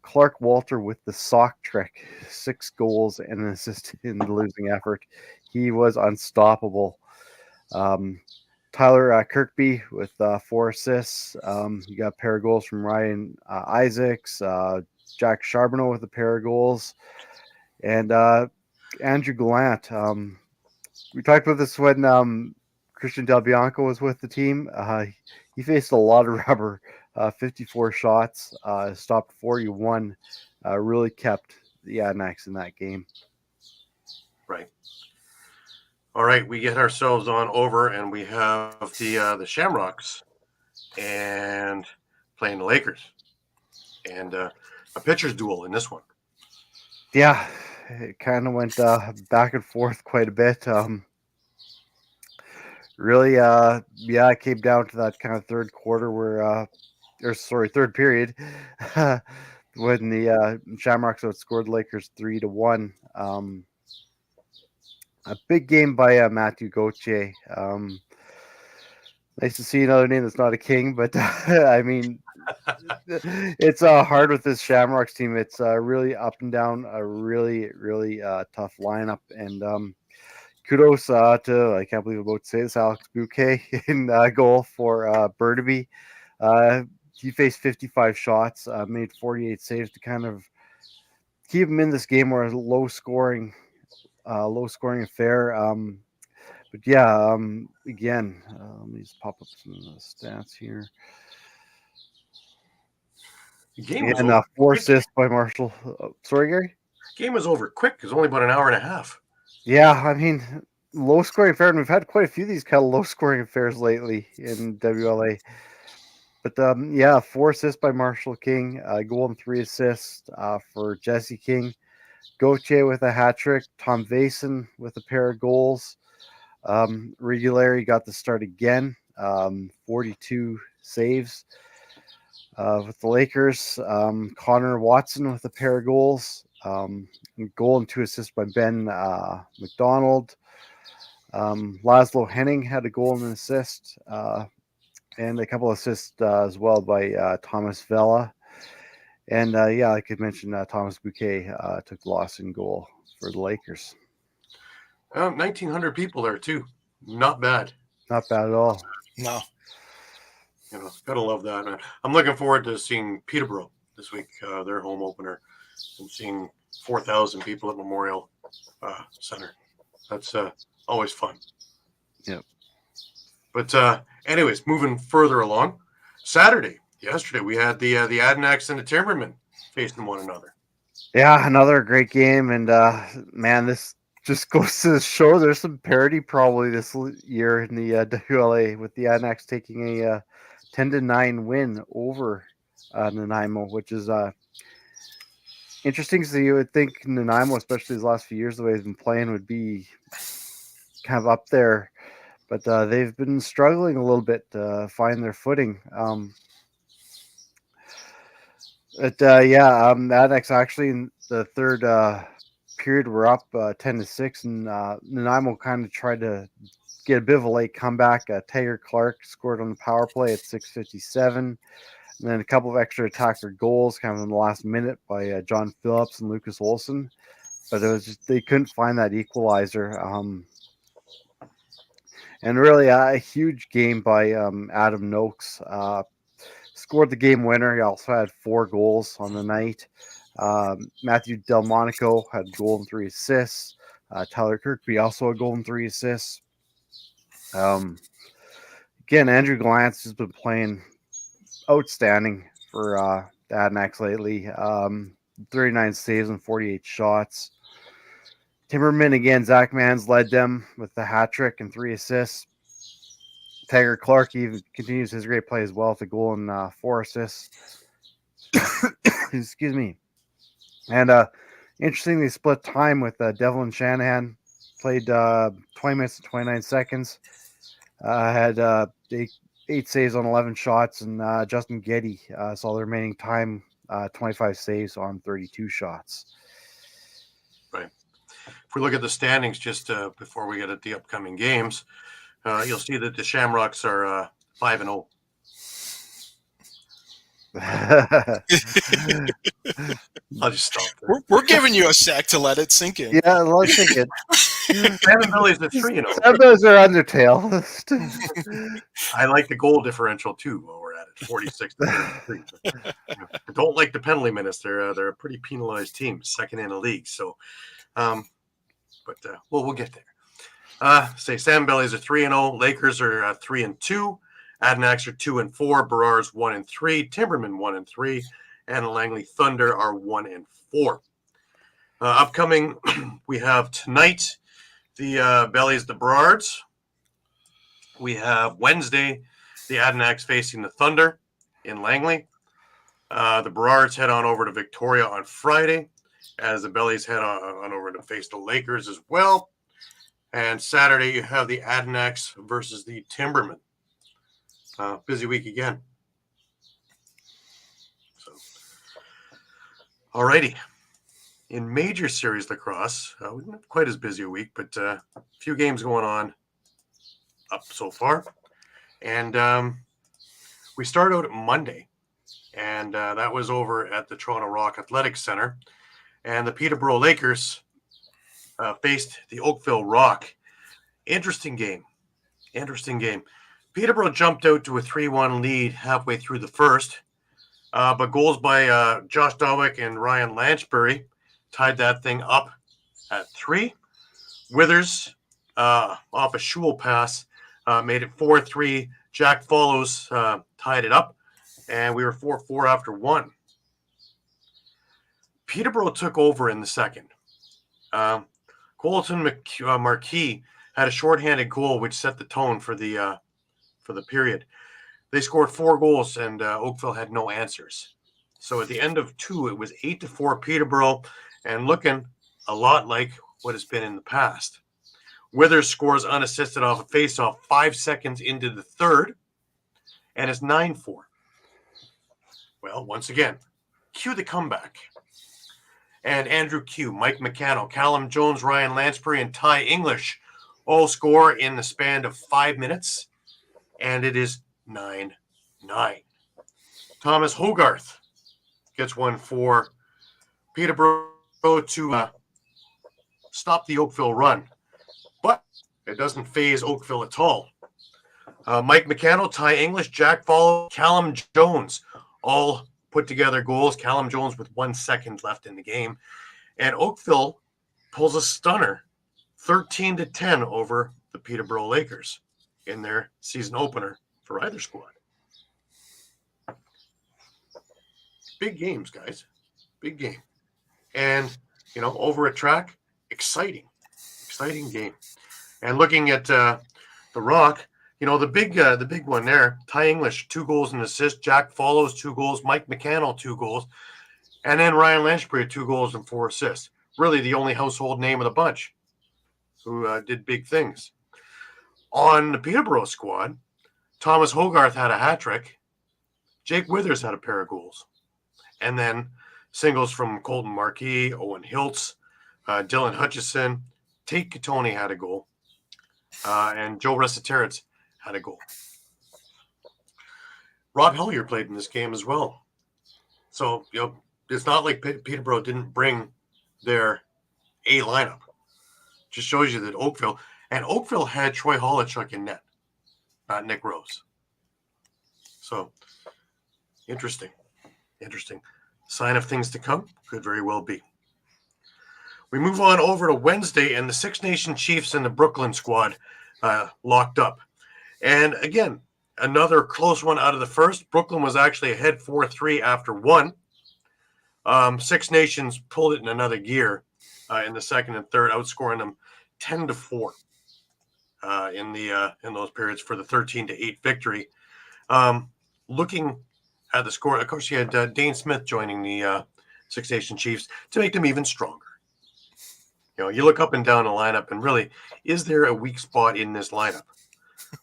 Clark Walter with the sock trick, 6 goals and an assist in the losing effort. He was unstoppable. Tyler Kirkby with 4 assists. You got a pair of goals from Ryan Isaacs, Jack Charbonneau with a pair of goals, and Andrew Gallant. We talked about this when Christian Del Bianco was with the team. He faced a lot of rubber, 54 shots, stopped 41, really kept the Adanacs in that game. Right. All right, we get ourselves on over, and we have the Shamrocks and playing the Lakers, and a pitcher's duel in this one. Yeah, it kind of went back and forth quite a bit. Really, it came down to that kind of third quarter where, third period, when the Shamrocks outscored the Lakers 3-1. A big game by Matthew Gauthier. Nice to see another name that's not a king, but I mean, it's hard with this Shamrocks team. It's really up and down, a really, really tough lineup. And kudos to, I can't believe I'm about to say this, Alex Bouquet in goal for Burnaby. He faced 55 shots, made 48 saves to kind of keep him in this game where a low scoring affair. But yeah, again, let me just pop up some of the stats here. The game was And over 4 quick. assists by Marshall. Sorry, Gary? Game was over quick. It was only about an hour and a half. Yeah, I mean, low scoring affair, and we've had quite a few of these kind of low scoring affairs lately in WLA. But 4 assists by Marshall King, a goal and 3 assists for Jesse King. Gauthier with a hat trick, Tom Vason with a pair of goals. Regularity got the start again, 42 saves. With the Lakers, Connor Watson with a pair of goals, goal and 2 assists by Ben McDonald. Laszlo Henning had a goal and an assist, and a couple of assists as well by Thomas Vela. And like I mentioned, Thomas Bouquet took the loss in goal for the Lakers. 1,900 people there too. Not bad. Not bad at all. No. Gotta love that, man. I'm looking forward to seeing Peterborough this week, their home opener, and seeing 4,000 people at Memorial Center. That's always fun. Yep. But anyways, moving further along, yesterday we had the Adanacs and the Timbermen facing one another. Yeah, another great game, and man, this just goes to show there's some parity probably this year in the WLA, with the Adanacs taking a 10-9 win over Nanaimo, which is interesting. So you would think Nanaimo, especially these last few years, the way they've been playing, would be kind of up there, but they've been struggling a little bit to find their footing. The Adanacs actually in the third period were up 10-6, and Nanaimo kind of tried to get a bit of a late comeback. Tager Clark scored on the power play at 6:57, and then a couple of extra attacker goals kind of in the last minute by John Phillips and Lucas Olson, but it was just they couldn't find that equalizer. And really a huge game by Adam Noakes. Scored the game winner. He also had 4 goals on the night. Matthew Delmonico had a goal and 3 assists. Tyler Kirkby also a goal and 3 assists. Again, Andrew Glantz has been playing outstanding for the Adanacs lately. 39 saves and 48 shots. Timberman, again, Zach Mans led them with the hat trick and 3 assists. Tager Clark even continues his great play as well with a goal and 4 assists. Excuse me. And interesting, they split time with Devlin Shanahan. Played 20 minutes and 29 seconds. Had 8 saves on 11 shots. And Justin Getty saw the remaining time, 25 saves on 32 shots. Right. If we look at the standings just before we get at the upcoming games, you'll see that the Shamrocks are 5-0. I'll just stop there. We're giving you a sec to let it sink in. Yeah, let's think it. Sam and Billy's a 3-0. Those are Undertale. I like the goal differential too. While we're at it, 46 to 33. I don't like the penalty minutes. They're a pretty penalized team, second in the league. So, we'll get there. Say Sam and Billy's are 3-0. Lakers are 3-2. Adanacs are 2-4. Berrards 1-3. Timbermen 1-3. And Langley Thunder are 1-4. Upcoming, we have tonight the Bellies, the Berrards. We have Wednesday the Adanacs facing the Thunder in Langley. The Berrards head on over to Victoria on Friday, as the Bellies head on over to face the Lakers as well. And Saturday you have the Adanacs versus the Timbermen. Busy week again. So, alrighty. In major series lacrosse, not quite as busy a week, but a few games going on up so far. And we start out Monday, and that was over at the Toronto Rock Athletic Center. And the Peterborough Lakers faced the Oakville Rock. Interesting game. Peterborough jumped out to a 3-1 lead halfway through the first, but goals by Josh Dawick and Ryan Lanchbury tied that thing up at 3. Withers, off a Schul pass, made it 4-3. Jack Follows tied it up, and we were 4-4 after 1. Peterborough took over in the second. Colton Marquis had a shorthanded goal, which set the tone for the period. They scored 4 goals, and Oakville had no answers. So at the end of 2, it was 8-4 Peterborough, and looking a lot like what it's been in the past. Withers scores unassisted off a faceoff 5 seconds into the third, and it's 9-4. Well, once again, cue the comeback. And Andrew Q, Mike McCannell, Callum Jones, Ryan Lansbury, and Ty English all score in the span of 5 minutes, and it is 9-9. Thomas Hogarth gets one for Peterborough to stop the Oakville run, but it doesn't faze Oakville at all. Mike McCannell, Ty English, Jack Follow, Callum Jones all put together goals. Callum Jones with 1 second left in the game, and Oakville pulls a stunner, 13-10 over the Peterborough Lakers in their season opener for either squad. Big games, guys. Big game. And, over at track, exciting game. And looking at the Rock, the big one there, Ty English, 2 goals and assist. Jack Follows, 2 goals. Mike McCannell, 2 goals. And then Ryan Lanchbury, 2 goals and 4 assists. Really the only household name of the bunch who did big things. On the Peterborough squad, Thomas Hogarth had a hat trick. Jake Withers had a pair of goals. And then singles from Colton Marquis, Owen Hiltz, Dylan Hutchison, Tate Katoni had a goal, and Joe Resiteritz had a goal. Rob Hillier played in this game as well. So, it's not like Peterborough didn't bring their A lineup. Just shows you that Oakville had Troy Holochuk in net, not Nick Rose. So, interesting. Sign of things to come? Could very well be. We move on over to Wednesday, and the Six Nation Chiefs and the Brooklyn squad locked up. And again, another close one out of the first. Brooklyn was actually ahead 4-3 after 1. Six Nations pulled it in another gear in the second and third, outscoring them 10-4 in those periods for the 13-8 victory. Looking at the score, of course, you had Dane Smith joining the Six Nation Chiefs to make them even stronger. You look up and down the lineup, and really, is there a weak spot in this lineup?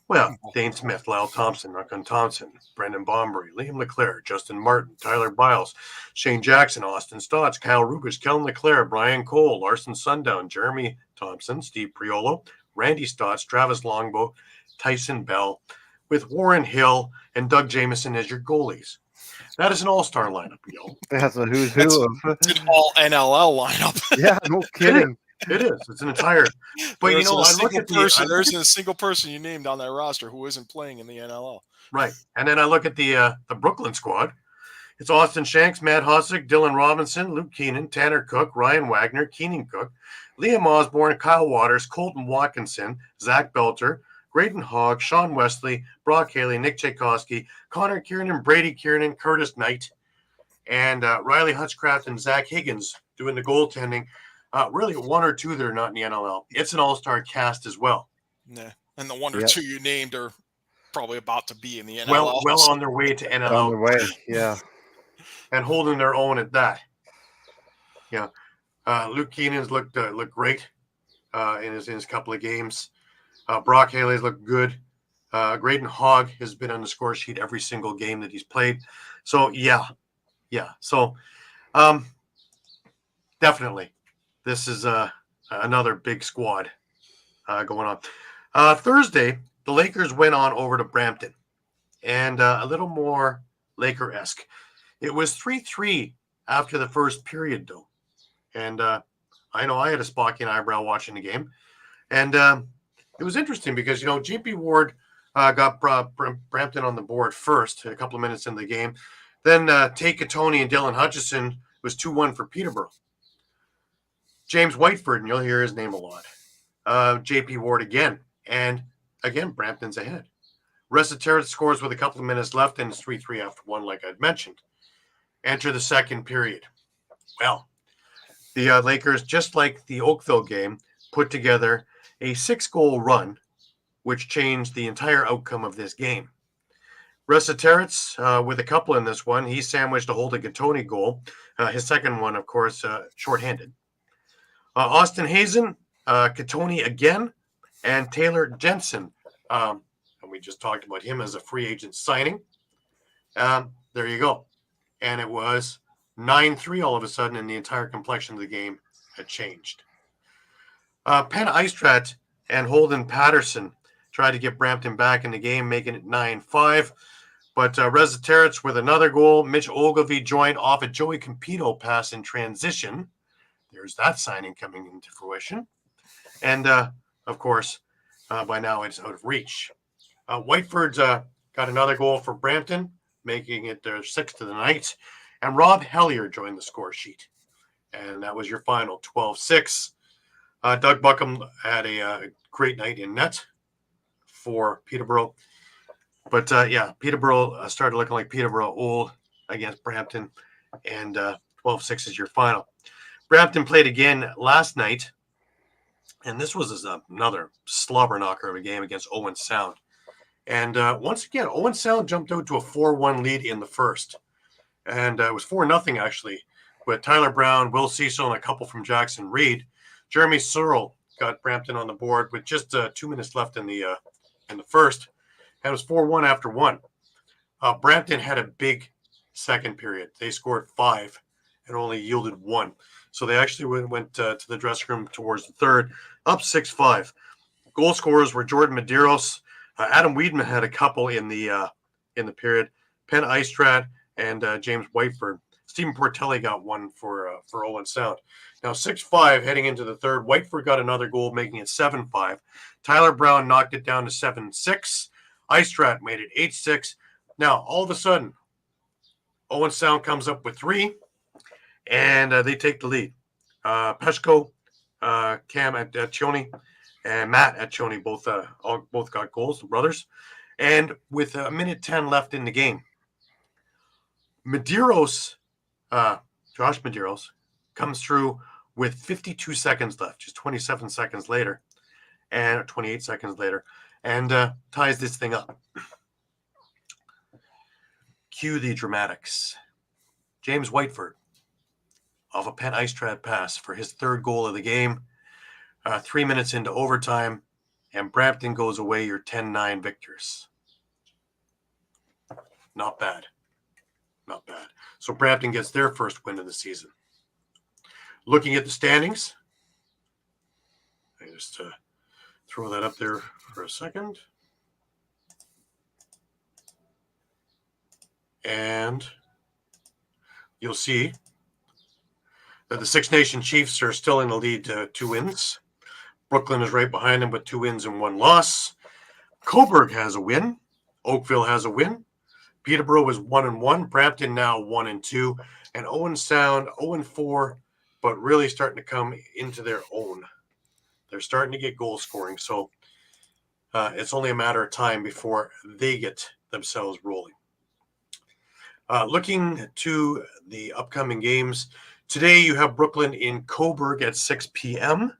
Well, Dane Smith, Lyle Thompson, Ruckon Thompson, Brendan Bombury, Liam Leclerc, Justin Martin, Tyler Biles, Shane Jackson, Austin Stotts, Kyle Rubish, Kellen Leclerc, Brian Cole, Larson Sundown, Jeremy Thompson, Steve Priolo, Randy Stotts, Travis Longboat, Tyson Bell, with Warren Hill and Doug Jamieson as your goalies. That is an all-star lineup, yo. That's a who's That's- who of. It's an all NLL lineup. Yeah, no kidding. It is. It's an entire. But there you know, there isn't a single person you named on that roster who isn't playing in the NLL. right, and then I look at the Brooklyn squad. It's Austin Shanks, Matt Hossick, Dylan Robinson, Luke Keenan, Tanner Cook, Ryan Wagner, Keenan Cook, Liam Osborne, Kyle Waters, Colton Watkinson, Zach Belter, Graydon Hogg, Sean Wesley, Brock Haley, Nick Tchaikovsky, Connor Kiernan, Brady Kiernan, Curtis Knight, and Riley Hutchcraft and Zach Higgins doing the goaltending. Really, one or two that are not in the NLL. It's an all-star cast as well. Yeah. And the one or Yep. two you named are probably about to be in the NLL. Well on their way to NLL. On the way, yeah. And holding their own at that. Yeah. Luke Keenan's looked great in his couple of games. Brock Haley's looked good. Graydon Hogg has been on the score sheet every single game that he's played. So, yeah. So, definitely, this is another big squad going on. Thursday, the Lakers went on over to Brampton, and a little more Laker-esque. It was 3-3 after the first period, though. And I know I had a Spockian eyebrow watching the game. And it was interesting because, JP Ward got Brampton on the board first a couple of minutes into the game. Then Tate Katoni and Dylan Hutchison was 2-1 for Peterborough. James Whiteford, and you'll hear his name a lot. JP Ward again. And again, Brampton's ahead. Resetarits scores with a couple of minutes left, and it's 3-3 after one, like I'd mentioned. Enter the second period. Well, the Lakers, just like the Oakville game, put together a 6-goal run, which changed the entire outcome of this game. Resetarits with a couple in this one. He sandwiched a Holden Gatoni goal. His second one, of course, shorthanded. Austin Hazen, Katoni again, and Taylor Jensen. And we just talked about him as a free agent signing. There you go. And it was 9-3 all of a sudden, and the entire complexion of the game had changed. Penn Eistrat and Holden Patterson tried to get Brampton back in the game, making it 9-5. But Resetarits with another goal. Mitch Ogilvie joined off a Joey Campito pass in transition. There's that signing coming into fruition. And, of course, by now it's out of reach. Whiteford's got another goal for Brampton, making it their 6th of the night. And Rob Hellier joined the score sheet. And that was your final, 12-6. Doug Buckham had a great night in net for Peterborough. But, Peterborough started looking like Peterborough old against Brampton. And 12-6 is your final. Brampton played again last night. And this was another slobber knocker of a game against Owen Sound. And once again, Owen Sound jumped out to a 4-1 lead in the first. And it was 4-0 actually, with Tyler Brown, Will Cecil, and a couple from Jackson Reed. Jeremy Searle got Brampton on the board with just 2 minutes left in the first. And it was 4-1 after one. Brampton had a big second period. They scored 5 and only yielded 1. So they actually went to the dressing room towards the third, up 6-5. Goal scorers were Jordan Medeiros. Adam Weedman had a couple in the period. Penn Eistrat and James Whiteford. Stephen Portelli got one for Owen Sound. Now 6-5 heading into the third. Whiteford got another goal, making it 7-5. Tyler Brown knocked it down to 7-6. Eistrat made it 8-6. Now all of a sudden, Owen Sound comes up with 3, and they take the lead. Peshko, Cam at Choni, and Matt at Choni both got goals, the brothers. And with a minute 10 left in the game, Medeiros, Josh Medeiros, comes through with 52 seconds left, just 27 seconds later, and 28 seconds later, and ties this thing up. Cue the dramatics. James Whiteford, off a Penn Eistrat pass for his third goal of the game, 3 minutes into overtime, and Brampton goes away your 10-9 victors. Not bad. Not bad. So Brampton gets their first win of the season. Looking at the standings, I just throw that up there for a second. And you'll see that the Six Nation Chiefs are still in the lead to 2 wins. Brooklyn is right behind them with 2 wins and 1 loss. Cobourg has a win. Oakville has a win. Peterborough is 1-1. Brampton now 1-2. And Owen Sound 0-4, but really starting to come into their own. They're starting to get goal scoring. So it's only a matter of time before they get themselves rolling. Looking to the upcoming games, today you have Brooklyn in Cobourg at 6 p.m.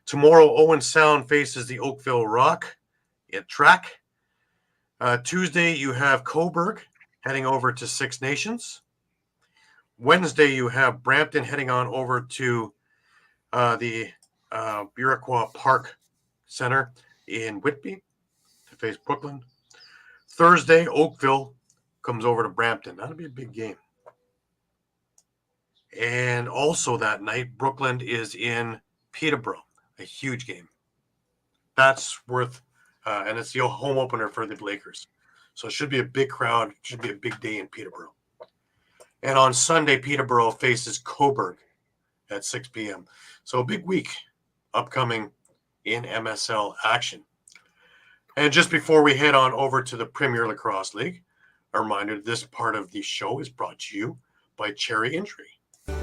Tomorrow, Owen Sound faces the Oakville Rock at track. Tuesday, you have Cobourg heading over to Six Nations. Wednesday, you have Brampton heading on over to the Iroquois Park Center in Whitby to face Brooklyn. Thursday, Oakville comes over to Brampton. That'll be a big game. And also that night, Brooklyn is in Peterborough, a huge game. That's worth, and it's the home opener for the Lakers. So it should be a big crowd. It should be a big day in Peterborough. And on Sunday, Peterborough faces Cobourg at 6 p.m. So a big week upcoming in MSL action. And just before we head on over to the Premier Lacrosse League, a reminder this part of the show is brought to you by Cherry Injury.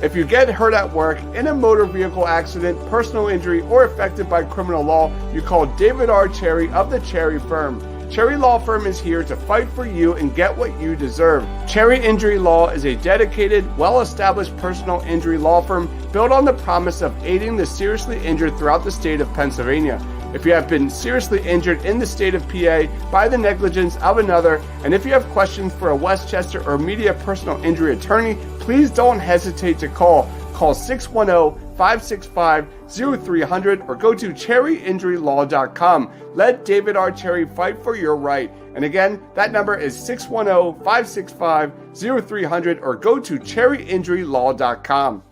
If you get hurt at work, in a motor vehicle accident, personal injury, or affected by criminal law, you call David R. Cherry of the Cherry Firm. Cherry Law Firm is here to fight for you and get what you deserve. Cherry Injury Law is a dedicated, well-established personal injury law firm built on the promise of aiding the seriously injured throughout the state of Pennsylvania. If you have been seriously injured in the state of PA by the negligence of another, and if you have questions for a Westchester or media personal injury attorney, please don't hesitate to call. Call 610-565-0300 or go to cherryinjurylaw.com. Let David R. Cherry fight for your right. And again, that number is 610-565-0300 or go to cherryinjurylaw.com.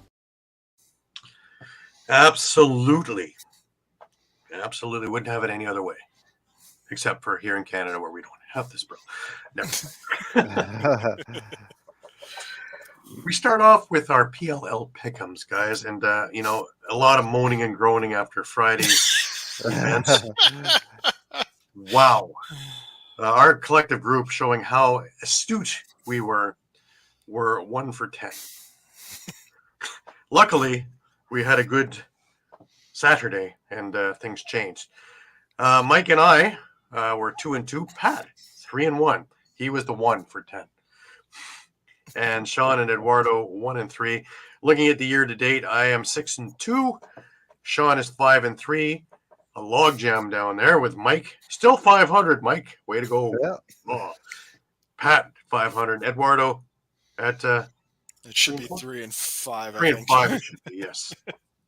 Absolutely. Absolutely. Wouldn't have it any other way. Except for here in Canada where we don't have this, bro. Never. We start off with our PLL pick'ems, guys, and a lot of moaning and groaning after Friday's events. Wow, our collective group showing how astute we were 1 for 10. Luckily, we had a good Saturday, and things changed. Mike and I were 2-2. Pat 3-1. He was the 1 for 10. And Shawn and Eduardo 1-3. Looking at the year to date, I am 6-2. Shawn is 5-3. A logjam down there with Mike. Still 500, Mike. Way to go. Yeah. Oh. Pat 500. Eduardo at It should be 3 and 5. 3 I and think. 5. It should be, yes.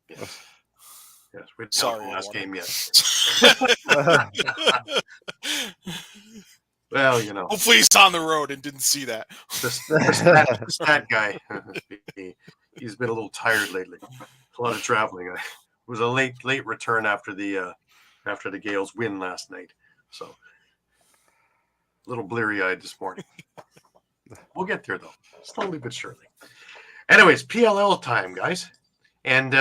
Yes. Yes. We didn't Sorry, have the last game yet. Well, Hopefully he's on the road and didn't see that. the stat guy. He's been a little tired lately. A lot of traveling. It was a late return after the Gales win last night. So a little bleary-eyed this morning. We'll get there though, slowly but surely. Anyways, PLL time, guys, and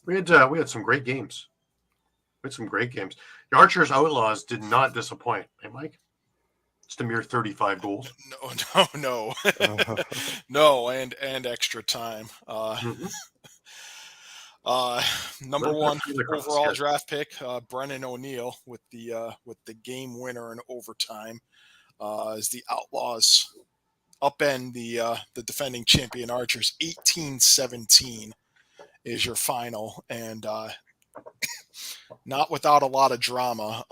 we had some great games. The Archers Outlaws did not disappoint. Hey, Mike? Just a mere 35 goals. No. No, and extra time. Number 1 overall draft pick, Brennan O'Neill with the game winner in overtime, as the Outlaws upend the defending champion Archers 18-17 is your final, and not without a lot of drama.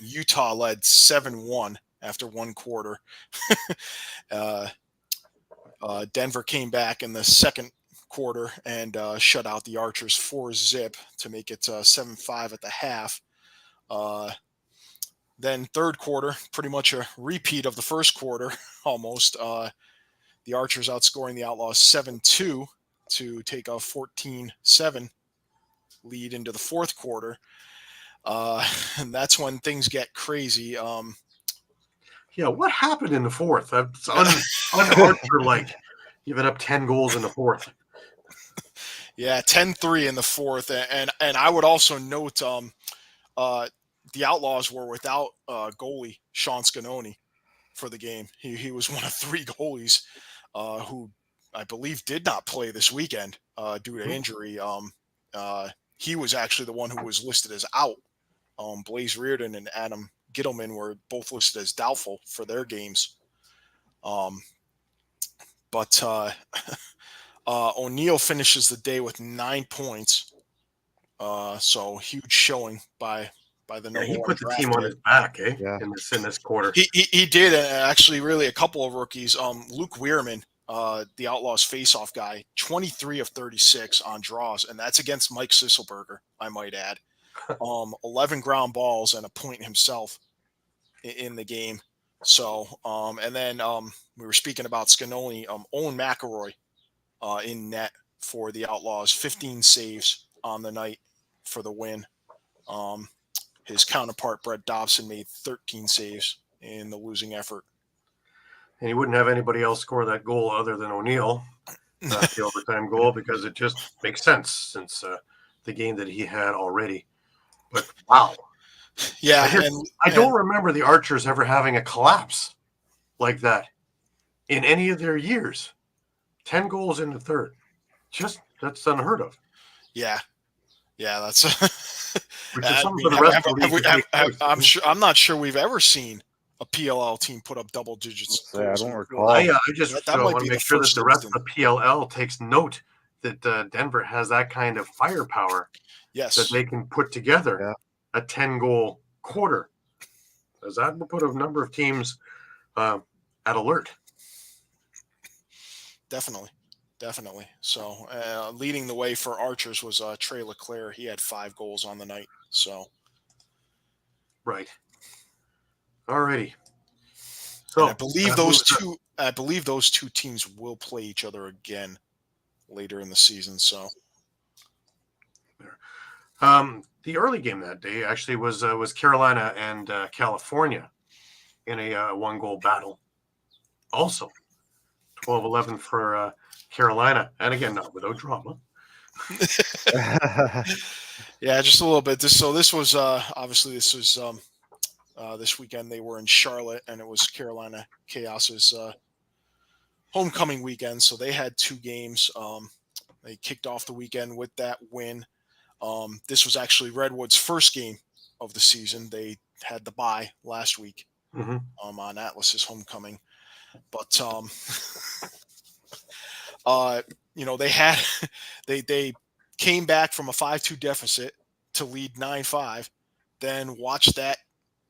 Utah led 7-1 after 1 quarter. Denver came back in the second quarter and shut out the Archers 4-0 to make it 7-5 at the half. Then third quarter, pretty much a repeat of the first quarter, almost. The Archers outscoring the Outlaws 7-2 to take a 14-7 lead into the fourth quarter. And that's when things get crazy. Yeah, what happened in the fourth? That's un-Archer like giving up 10 goals in the fourth. Yeah, 10-3 in the fourth, and I would also note the Outlaws were without goalie Shawn Slaght for the game. He was one of 3 goalies who I believe did not play this weekend due to injury. He was actually the one who was listed as out. Blaze Reardon and Adam Gittleman were both listed as doubtful for their games. But O'Neill finishes the day with 9 points. So huge showing by the number he one put the draft team on pick. his back, eh? Yeah. In this quarter. He did, actually, really a couple of rookies. Luke Weirman, the Outlaws face-off guy, 23 of 36 on draws, and that's against Mike Sisselberger, I might add. 11 ground balls and a point himself in the game. So, and then we were speaking about Scanoli, Owen McElroy in net for the Outlaws, 15 saves on the night for the win. His counterpart, Brett Dobson, made 13 saves in the losing effort. And he wouldn't have anybody else score that goal other than O'Neill, the overtime goal, because it just makes sense since the game that he had already. But wow. Yeah. I don't remember the Archers ever having a collapse like that in any of their years. 10 goals in the third. That's unheard of. Yeah. Yeah, that's Which is something for the rest of the league. I'm not sure we've ever seen a PLL team put up double digits. I don't recall. I just that want to make sure that the rest of the PLL takes note that Denver has that kind of firepower. Yes, that they can put together a 10-goal quarter. Does that put a number of teams at alert? Definitely. So leading the way for Archers was Trey Leclerc. He had 5 goals on the night. So right. Alrighty. So and I believe those two teams will play each other again later in the season. So the early game that day actually was Carolina and California in a 1-goal battle. Also 12-11 for Carolina, and again, not without drama. Yeah, just a little bit. This was obviously this weekend they were in Charlotte, and it was Carolina Chaos's homecoming weekend. So they had 2 games. They kicked off the weekend with that win. This was actually Redwood's first game of the season. They had the bye last week on Atlas's homecoming, but they came back from a 5-2 deficit to lead 9-5, then watched that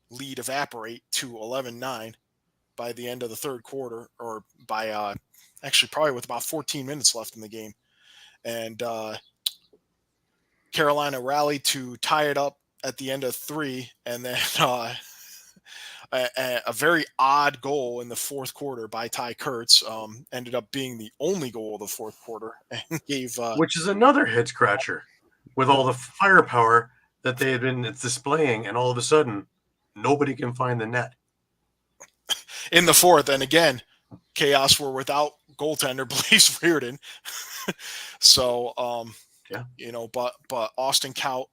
lead evaporate to 11-9 by the end of the third quarter, or by actually probably with about 14 minutes left in the game. And Carolina rallied to tie it up at the end of 3, and then a very odd goal in the fourth quarter by Ty Kurtz ended up being the only goal of the fourth quarter, and gave which is another head scratcher with all the firepower that they had been displaying, and all of a sudden nobody can find the net in the fourth. And again, Chaos were without goaltender Blaze Reardon. So but Austin Kaut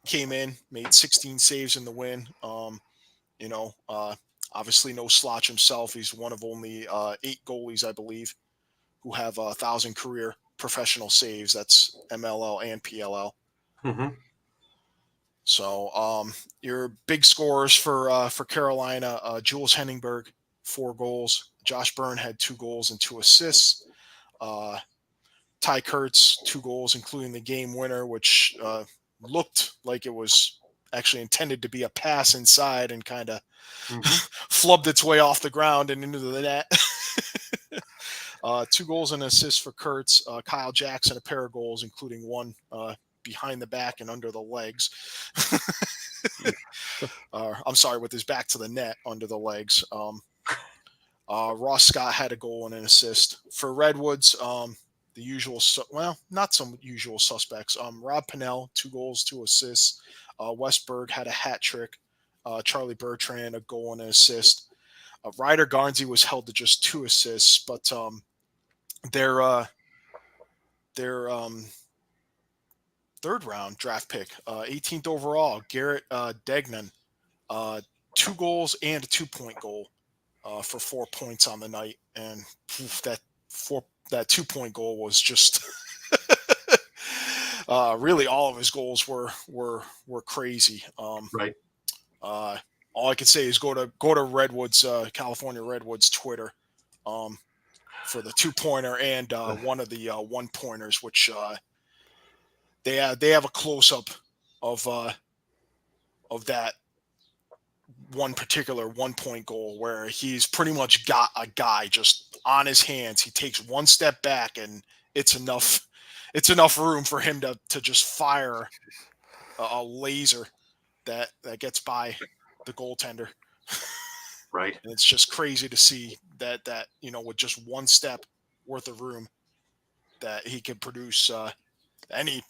came in, made 16 saves in the win. Obviously no slouch himself. He's one of only 8 goalies, I believe, who have 1,000 career professional saves. That's MLL and PLL. Mm-hmm. So your big scorers for Carolina, Jules Henningberg, 4 goals. Josh Byrne had 2 goals and 2 assists. Ty Kurtz, 2 goals, including the game winner, which looked like it was actually intended to be a pass inside and kind of flubbed its way off the ground and into the net. 2 goals and assists for Kurtz. Kyle Jackson, a pair of goals, including 1 behind the back and under the legs. I'm sorry, with his back to the net, under the legs. Ross Scott had a goal and an assist. For Redwoods, the usual, not some usual suspects. Rob Pinnell, 2 goals, 2 assists. Westberg had a hat trick. Charlie Bertrand, a goal and an assist. Ryder Garnsey was held to just 2 assists, but their third round draft pick, 18th overall, Garrett Degnan, 2 goals and a 2-point goal for 4 points on the night, and that 2-point goal was just really all of his goals were crazy. Right. All I can say is go to Redwoods, California Redwoods Twitter, for the 2-pointer and one of the 1-pointers, which they have a close up of that one particular 1-point goal where he's pretty much got a guy just on his hands. He takes one step back and it's enough room for him to just fire a laser that gets by the goaltender. Right. And it's just crazy to see that with just one step worth of room that he can produce. Any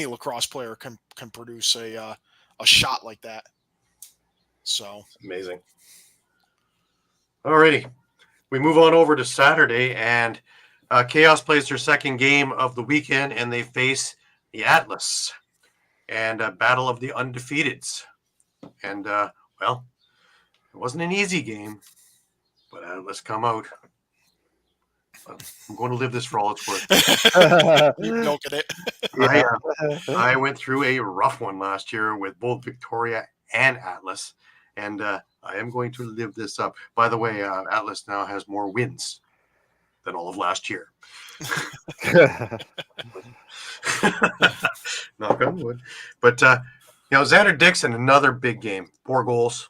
lacrosse player can produce a shot like that. So amazing. Alrighty, we move on over to Saturday, and Chaos plays their second game of the weekend, and they face the Atlas and a battle of the undefeateds. And well, it wasn't an easy game, but Atlas come out. I'm going to live this for all it's worth. keep milking it. I went through a rough one last year with both Victoria and Atlas, and I am going to live this up. By the way, Atlas now has more wins than all of last year. Knock on wood. But Xander Dixon, another big game, 4 goals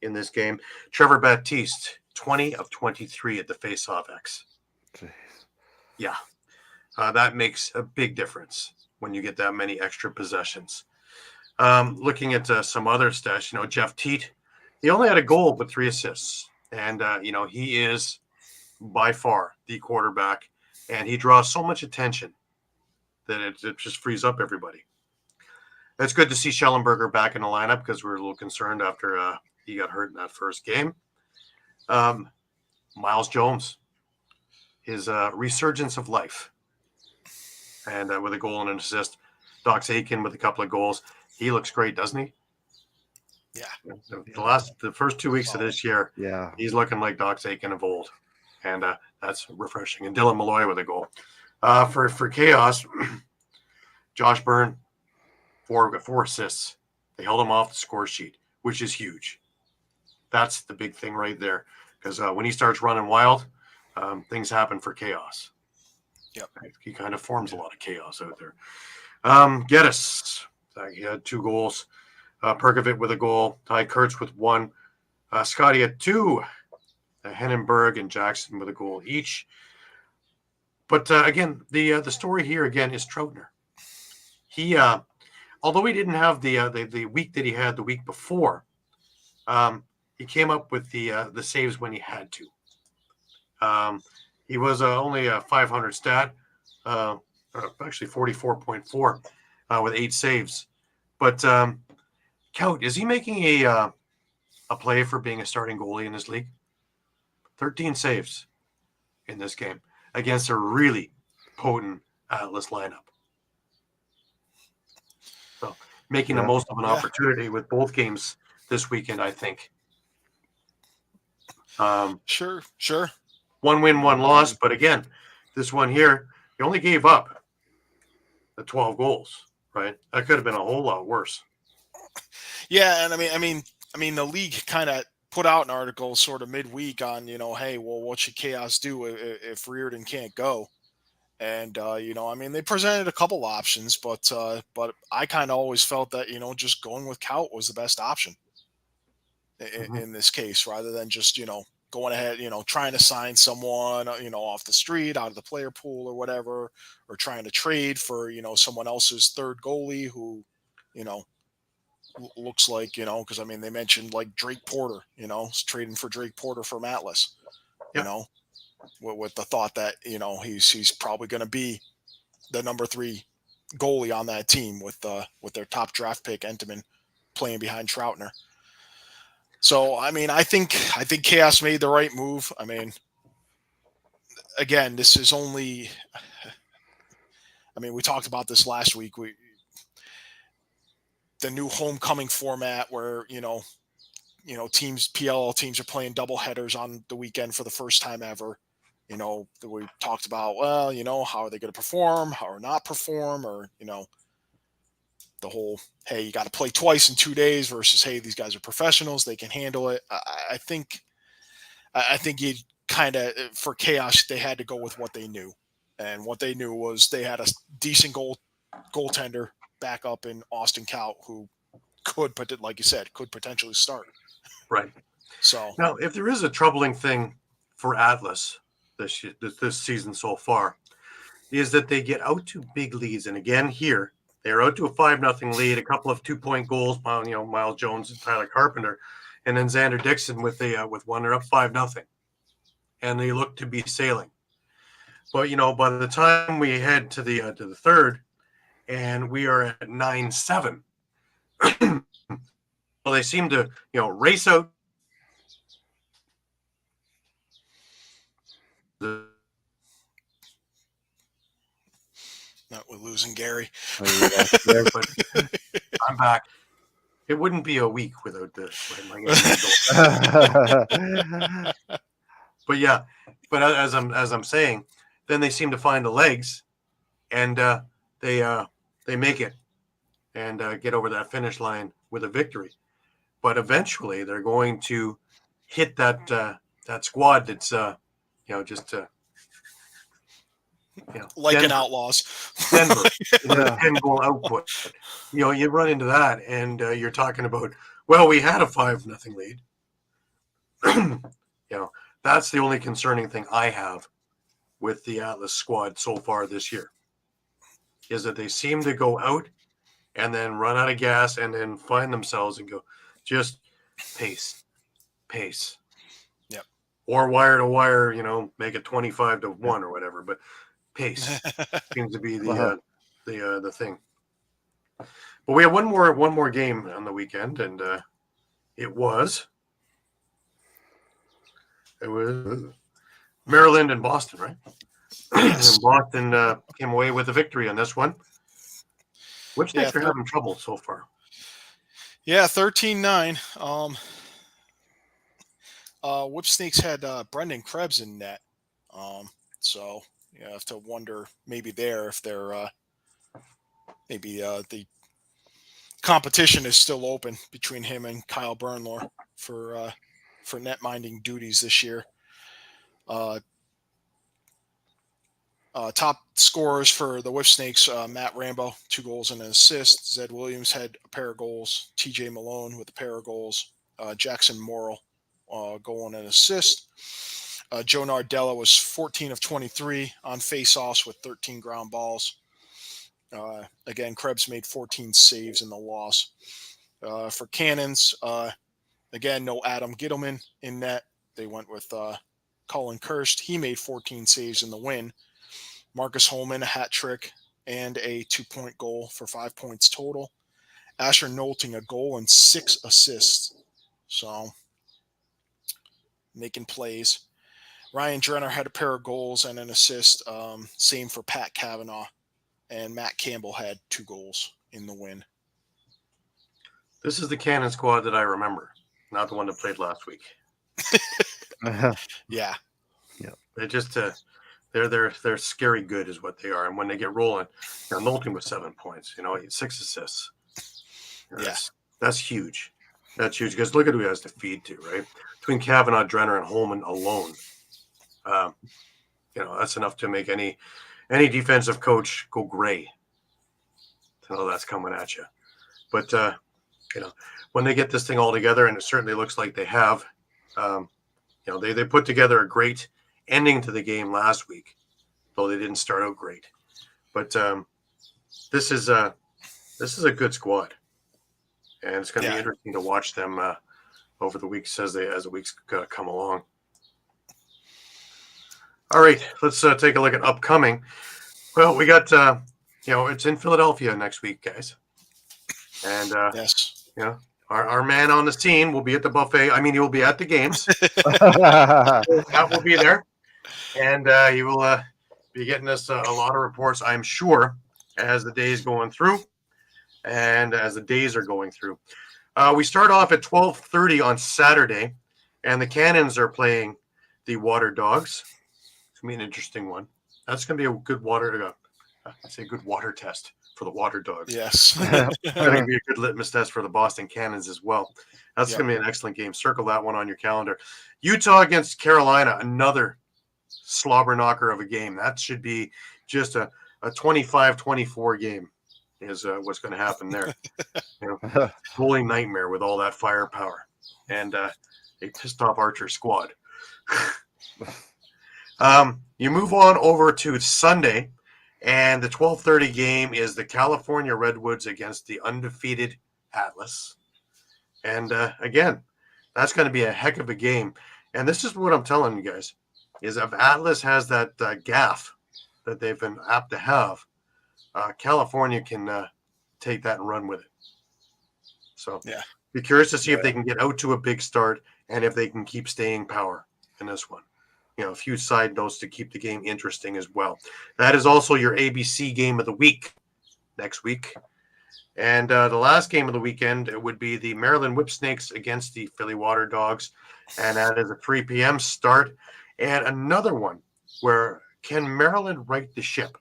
in this game. Trevor Baptiste, 20 of 23 at the face-off X. Jeez. Yeah, that makes a big difference when you get that many extra possessions. Looking at some other stats, Jeff Teat, he only had a goal but 3 assists. And, he is by far the quarterback, and he draws so much attention that it just frees up everybody. It's good to see Schellenberger back in the lineup because we were a little concerned after he got hurt in that first game. Miles Jones, his resurgence of life, and with a goal and an assist. Dox Aiken with a couple of goals. He looks great, doesn't he? Yeah. The first 2 weeks of this year, Yeah, he's looking like Dox Aiken of old, and that's refreshing. And Dylan Malloy with a goal. For Chaos, Josh Byrne, 4 assists. They held him off the score sheet, which is huge. That's the big thing right there, because when he starts running wild, things happen for Chaos. Yep. He kind of forms a lot of chaos out there. Geddes, he had 2 goals. Perkovic with a goal. Ty Kurtz with 1. Scotty had 2. Hennenberg and Jackson with a goal each. But again, the story here again is Troutner. He, although he didn't have the week that he had the week before, he came up with the saves when he had to. He was only a 500 stat, actually 44.4 with 8 saves. But Count, is he making a play for being a starting goalie in this league? 13 saves in this game against a really potent Atlas lineup. So making the most of an opportunity with both games this weekend, I think. Sure. 1 win, 1 loss. But again, this one here, he only gave up the 12 goals, right? That could have been a whole lot worse. Yeah, and I mean, the league kind of put out an article sort of midweek on, hey, well, what should Chaos do if Reardon can't go? And they presented a couple options, but I kind of always felt that just going with Kaut was the best option in this case, rather than just going ahead, trying to sign someone, off the street, out of the player pool or whatever, or trying to trade for, someone else's third goalie who, looks like, because they mentioned like Drake Porter, trading for Drake Porter from Atlas, with the thought that, he's probably going to be the number 3 goalie on that team with their top draft pick, Entenmann, playing behind Troutner. So, I mean, I think Chaos made the right move. I mean, again, this is only. I mean, we talked about this last week. The new homecoming format where teams, PLL teams, are playing double headers on the weekend for the first time ever. We talked about, well, how are they going to perform, how or not perform, or the whole, hey, you got to play twice in 2 days versus, hey, these guys are professionals, they can handle it. I think you kind of, for Chaos, they had to go with what they knew, and what they knew was they had a decent goaltender back up in Austin Kaut, who could, like you said, could potentially start. Right. So now, if there is a troubling thing for Atlas this season so far, is that they get out to big leads, and again here they're out to a 5-0 lead, a couple of 2-point goals, Miles Jones and Tyler Carpenter, and then Xander Dixon with one. They're up 5-0, and they look to be sailing. But by the time we head to the third, and we are at 9-7, well, they seem to race out. We're losing Gary. But I'm back. It wouldn't be a week without this. But yeah, but as I'm saying, then they seem to find the legs, and they make it and get over that finish line with a victory. But eventually, they're going to hit that squad that's just. Like Denver, an Outlaws. Denver, 10-goal output. You run into that, and you're talking about, well, we had a 5-0 lead. That's the only concerning thing I have with the Atlas squad so far this year, is that they seem to go out and then run out of gas and then find themselves and go, just pace. Yep. Or wire to wire, make it 25-1 or whatever, but pace seems to be the thing. But we have one more game on the weekend, and it was Maryland and Boston, right? Yes. And Boston came away with a victory on this one. Which Snakes are having trouble so far. Yeah, 13-9. Whip Snakes had Brendan Krebs in net. So you have to wonder maybe if they're maybe the competition is still open between him and Kyle Bernlohr for net minding duties this year. Top scorers for the Whip Snakes, Matt Rambo, 2 goals and an assist. Zed Williams had a pair of goals. TJ Malone with a pair of goals. Jackson Morrill goal and an assist. Joe Nardella was 14 of 23 on face-offs with 13 ground balls. Again, Krebs made 14 saves in the loss. For Cannons, again, no Adam Gittleman in net. They went with Colin Kirst. He made 14 saves in the win. Marcus Holman, a hat trick and a 2-point goal for 5 points total. Asher Nolting, a goal and 6 assists. So, making plays. Ryan Drenner had a pair of goals and an assist. Same for Pat Kavanaugh. And Matt Campbell had 2 goals in the win. This is the Cannon squad that I remember, not the one that played last week. Yeah. They just they're scary good is what they are, and when they get rolling, Nolting with 7 points, 6 assists. That's huge. That's huge because look at who he has to feed to, right? Between Kavanaugh, Drenner, and Holman alone, that's enough to make any defensive coach go gray. To know that's coming at you. But when they get this thing all together, and it certainly looks like they have, they put together a great ending to the game last week, though they didn't start out great. But this is a good squad, and it's going to be interesting to watch them over the weeks as the weeks come along. All right, let's take a look at upcoming. Well, we got it's in Philadelphia next week, guys, and Our man on the scene will be at the buffet. I mean, he will be at the games. That will be there. And he will be getting us a lot of reports, I'm sure, as the days going through and as the days are going through. We start off at 12:30 on Saturday, and the Cannons are playing the Water Dogs. It's going to be an interesting one. That's going to be a good good water test for the Water Dogs. Yes. It's going to be a good litmus test for the Boston Cannons as well. That's Yep. going to be an excellent game. Circle that one on your calendar. Utah against Carolina, another slobber knocker of a game. That should be just a 25-24 game is what's going to happen there. Holy nightmare with all that firepower. And a pissed off Archer squad. You move on over to Sunday, and the 12:30 game is the California Redwoods against the undefeated Atlas. And again, that's going to be a heck of a game. And this is what I'm telling you guys, is if Atlas has that gaff that they've been apt to have, California can take that and run with it. So be curious to see if they can get out to a big start and if they can keep staying power in this one. A few side notes to keep the game interesting as well. That is also your ABC game of the week next week. And the last game of the weekend, it would be the Maryland Whipsnakes against the Philly Water Dogs. And that is a 3 p.m. start. And another one where can Maryland right the ship?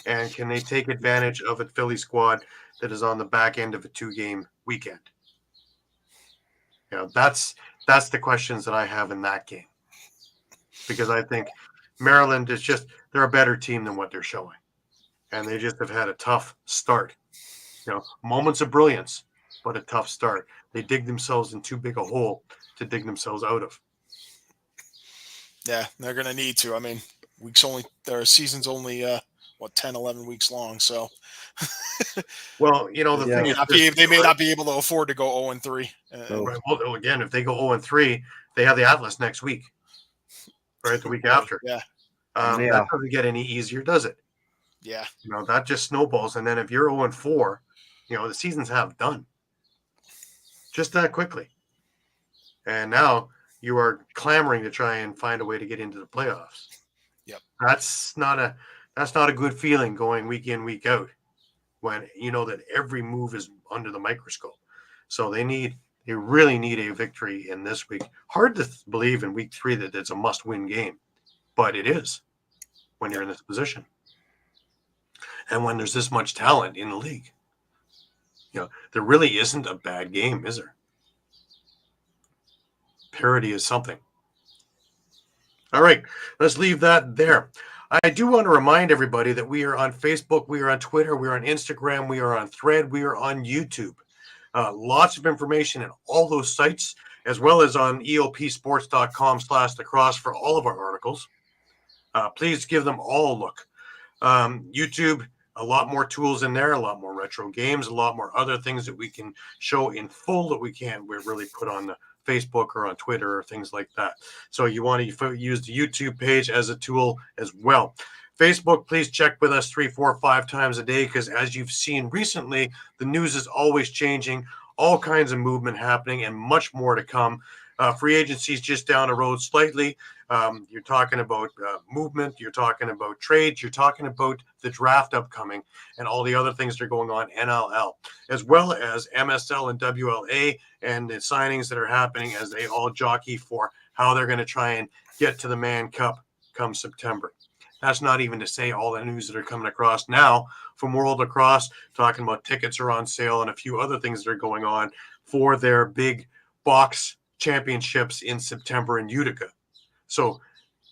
And can they take advantage of a Philly squad that is on the back end of a 2-game weekend? That's the questions that I have in that game. Because I think Maryland is they're a better team than what they're showing. And they just have had a tough start. Moments of brilliance, but a tough start. They dig themselves in too big a hole to dig themselves out of. Yeah, they're going to need to. I mean, their season's only 10, 11 weeks long. So, well, the thing is, they may not be able to afford to go 0-3. Right. Well, again, if they go 0-3, they have the Atlas next week, right? The week after. Yeah. That doesn't get any easier, does it? Yeah. That just snowballs. And then if you're 0-4, the season's half done. Just that quickly. And now you are clamoring to try and find a way to get into the playoffs. Yep. That's not a good feeling going week in, week out when you know that every move is under the microscope. So they really need a victory in this week. Hard to believe in week 3 that it's a must-win game, but it is when you're in this position. And when there's this much talent in the league, there really isn't a bad game, is there? Parity is something. All right, let's leave that there. I do want to remind everybody that we are on Facebook, we are on Twitter, we are on Instagram, we are on Thread, we are on YouTube. Lots of information in all those sites, as well as on elpsports.com/lacrosse for all of our articles. Please give them all a look. YouTube, a lot more tools in there, a lot more retro games, a lot more other things that we can show in full that we really put on the Facebook or on Twitter or things like that. So you want to use the YouTube page as a tool as well. Facebook, please check with us 3, 4, 5 times a day because as you've seen recently, the news is always changing, all kinds of movement happening and much more to come. Free agency is just down the road slightly. You're talking about movement. You're talking about trades. You're talking about the draft upcoming and all the other things that are going on, NLL, as well as MSL and WLA and the signings that are happening as they all jockey for how they're going to try and get to the Mann Cup come September. That's not even to say all the news that are coming across now from World Lacrosse, talking about tickets are on sale and a few other things that are going on for their big box championships in September in Utica. So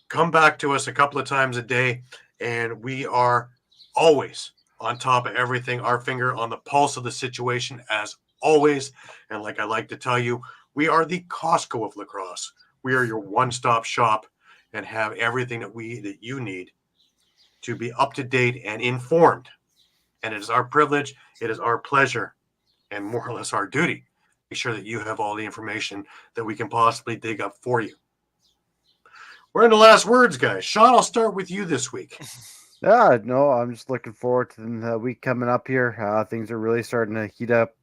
come back to us a couple of times a day, and we are always on top of everything, our finger on the pulse of the situation as always. And like I like to tell you, we are the Costco of lacrosse. We are your one-stop shop and have everything that you need to be up to date and informed. And it is our privilege, it is our pleasure, and more or less our duty. Make sure that you have all the information that we can possibly dig up for you. We're in the last words, guys. Shawn, I'll start with you this week. I'm just looking forward to the week coming up here. Things are really starting to heat up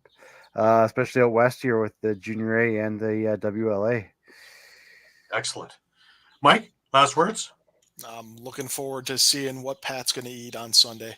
especially out west here with the Junior A and the WLA. Excellent. Mike, last words? I'm looking forward to seeing what Pat's going to eat on Sunday.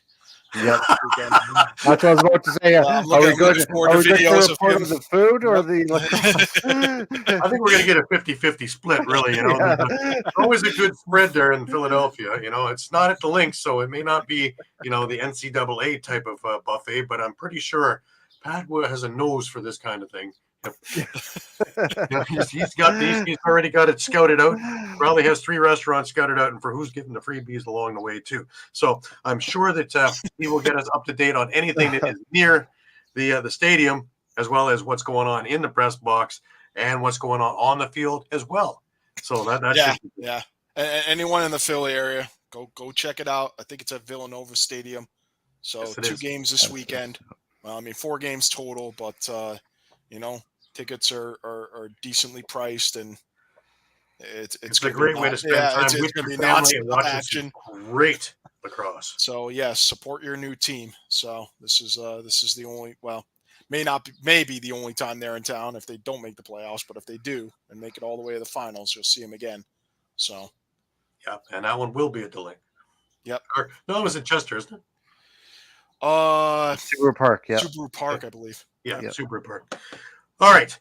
Yep. That's what I was about to say. I'm Are we looking going to forward to videos of report him. on the food or Yep. the lacrosse? I think we're going to get a 50-50 split, really. There's always a good spread there in Philadelphia. It's not at the links, so it may not be, the NCAA type of buffet, but I'm pretty sure Pat has a nose for this kind of thing. He's already got it scouted out. Probably has 3 restaurants scouted out, and for who's getting the freebies along the way too. So I'm sure that he will get us up to date on anything that is near the stadium, as well as what's going on in the press box and what's going on the field as well. So yeah. Anyone in the Philly area, go check it out. I think it's at Villanova Stadium. So Yes, 2 games this weekend. Well, I mean 4 games total, but tickets are decently priced, and it's a great way to spend time with your family and watch action. Great lacrosse. So yes, support your new team. So this is the only, maybe the only time they're in town if they don't make the playoffs, but if they do and make it all the way to the finals, you'll see them again. So yeah, and that one will be at the link. Yep. No, it was in Chester, isn't it? Subaru Park, yeah. Subaru Park, I believe. Yeah, yep. Subaru Park. All right.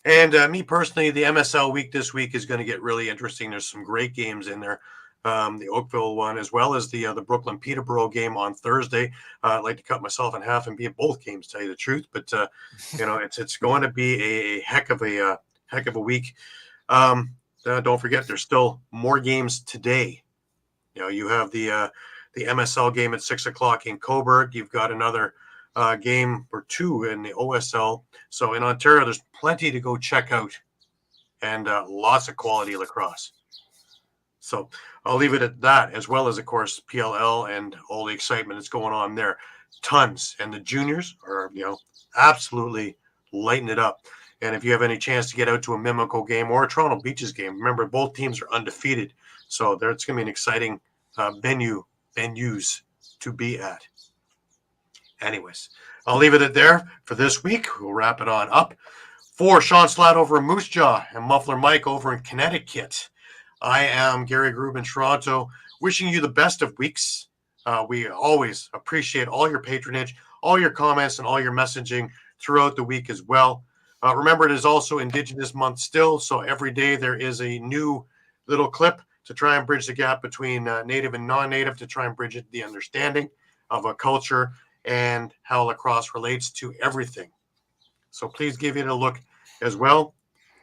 And me personally, the MSL week this week is going to get really interesting. There's some great games in there. The Oakville one, as well as the Brooklyn Peterborough game on Thursday. I'd like to cut myself in half and be at both games, tell you the truth. But it's going to be a heck of a week. Don't forget, there's still more games today. You have the MSL game at 6:00 in Cobourg. You've got another game or 2 in the OSL. So in Ontario, there's plenty to go check out, and lots of quality lacrosse. So I'll leave it at that, as well as, of course, PLL and all the excitement that's going on there. Tons. And the juniors are, absolutely lighting it up. And if you have any chance to get out to a Mimico game or a Toronto Beaches game, remember, both teams are undefeated. So it's going to be an exciting venues to be at. Anyways, I'll leave it at there for this week. We'll wrap it on up. For Shawn Slaght over in Moose Jaw and Muffler Mike over in Connecticut, I am Gary Groob in Toronto, wishing you the best of weeks. We always appreciate all your patronage, all your comments, and all your messaging throughout the week as well. Remember, it is also Indigenous Month still, so every day there is a new little clip to try and bridge the gap between Native and non-Native, to try and bridge the understanding of a culture and how lacrosse relates to everything. So please give it a look as well.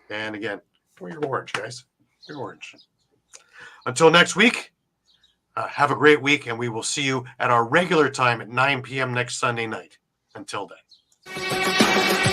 And again, you're orange, guys. You're orange. Until next week, have a great week, and we will see you at our regular time at 9 p.m. next Sunday night. Until then.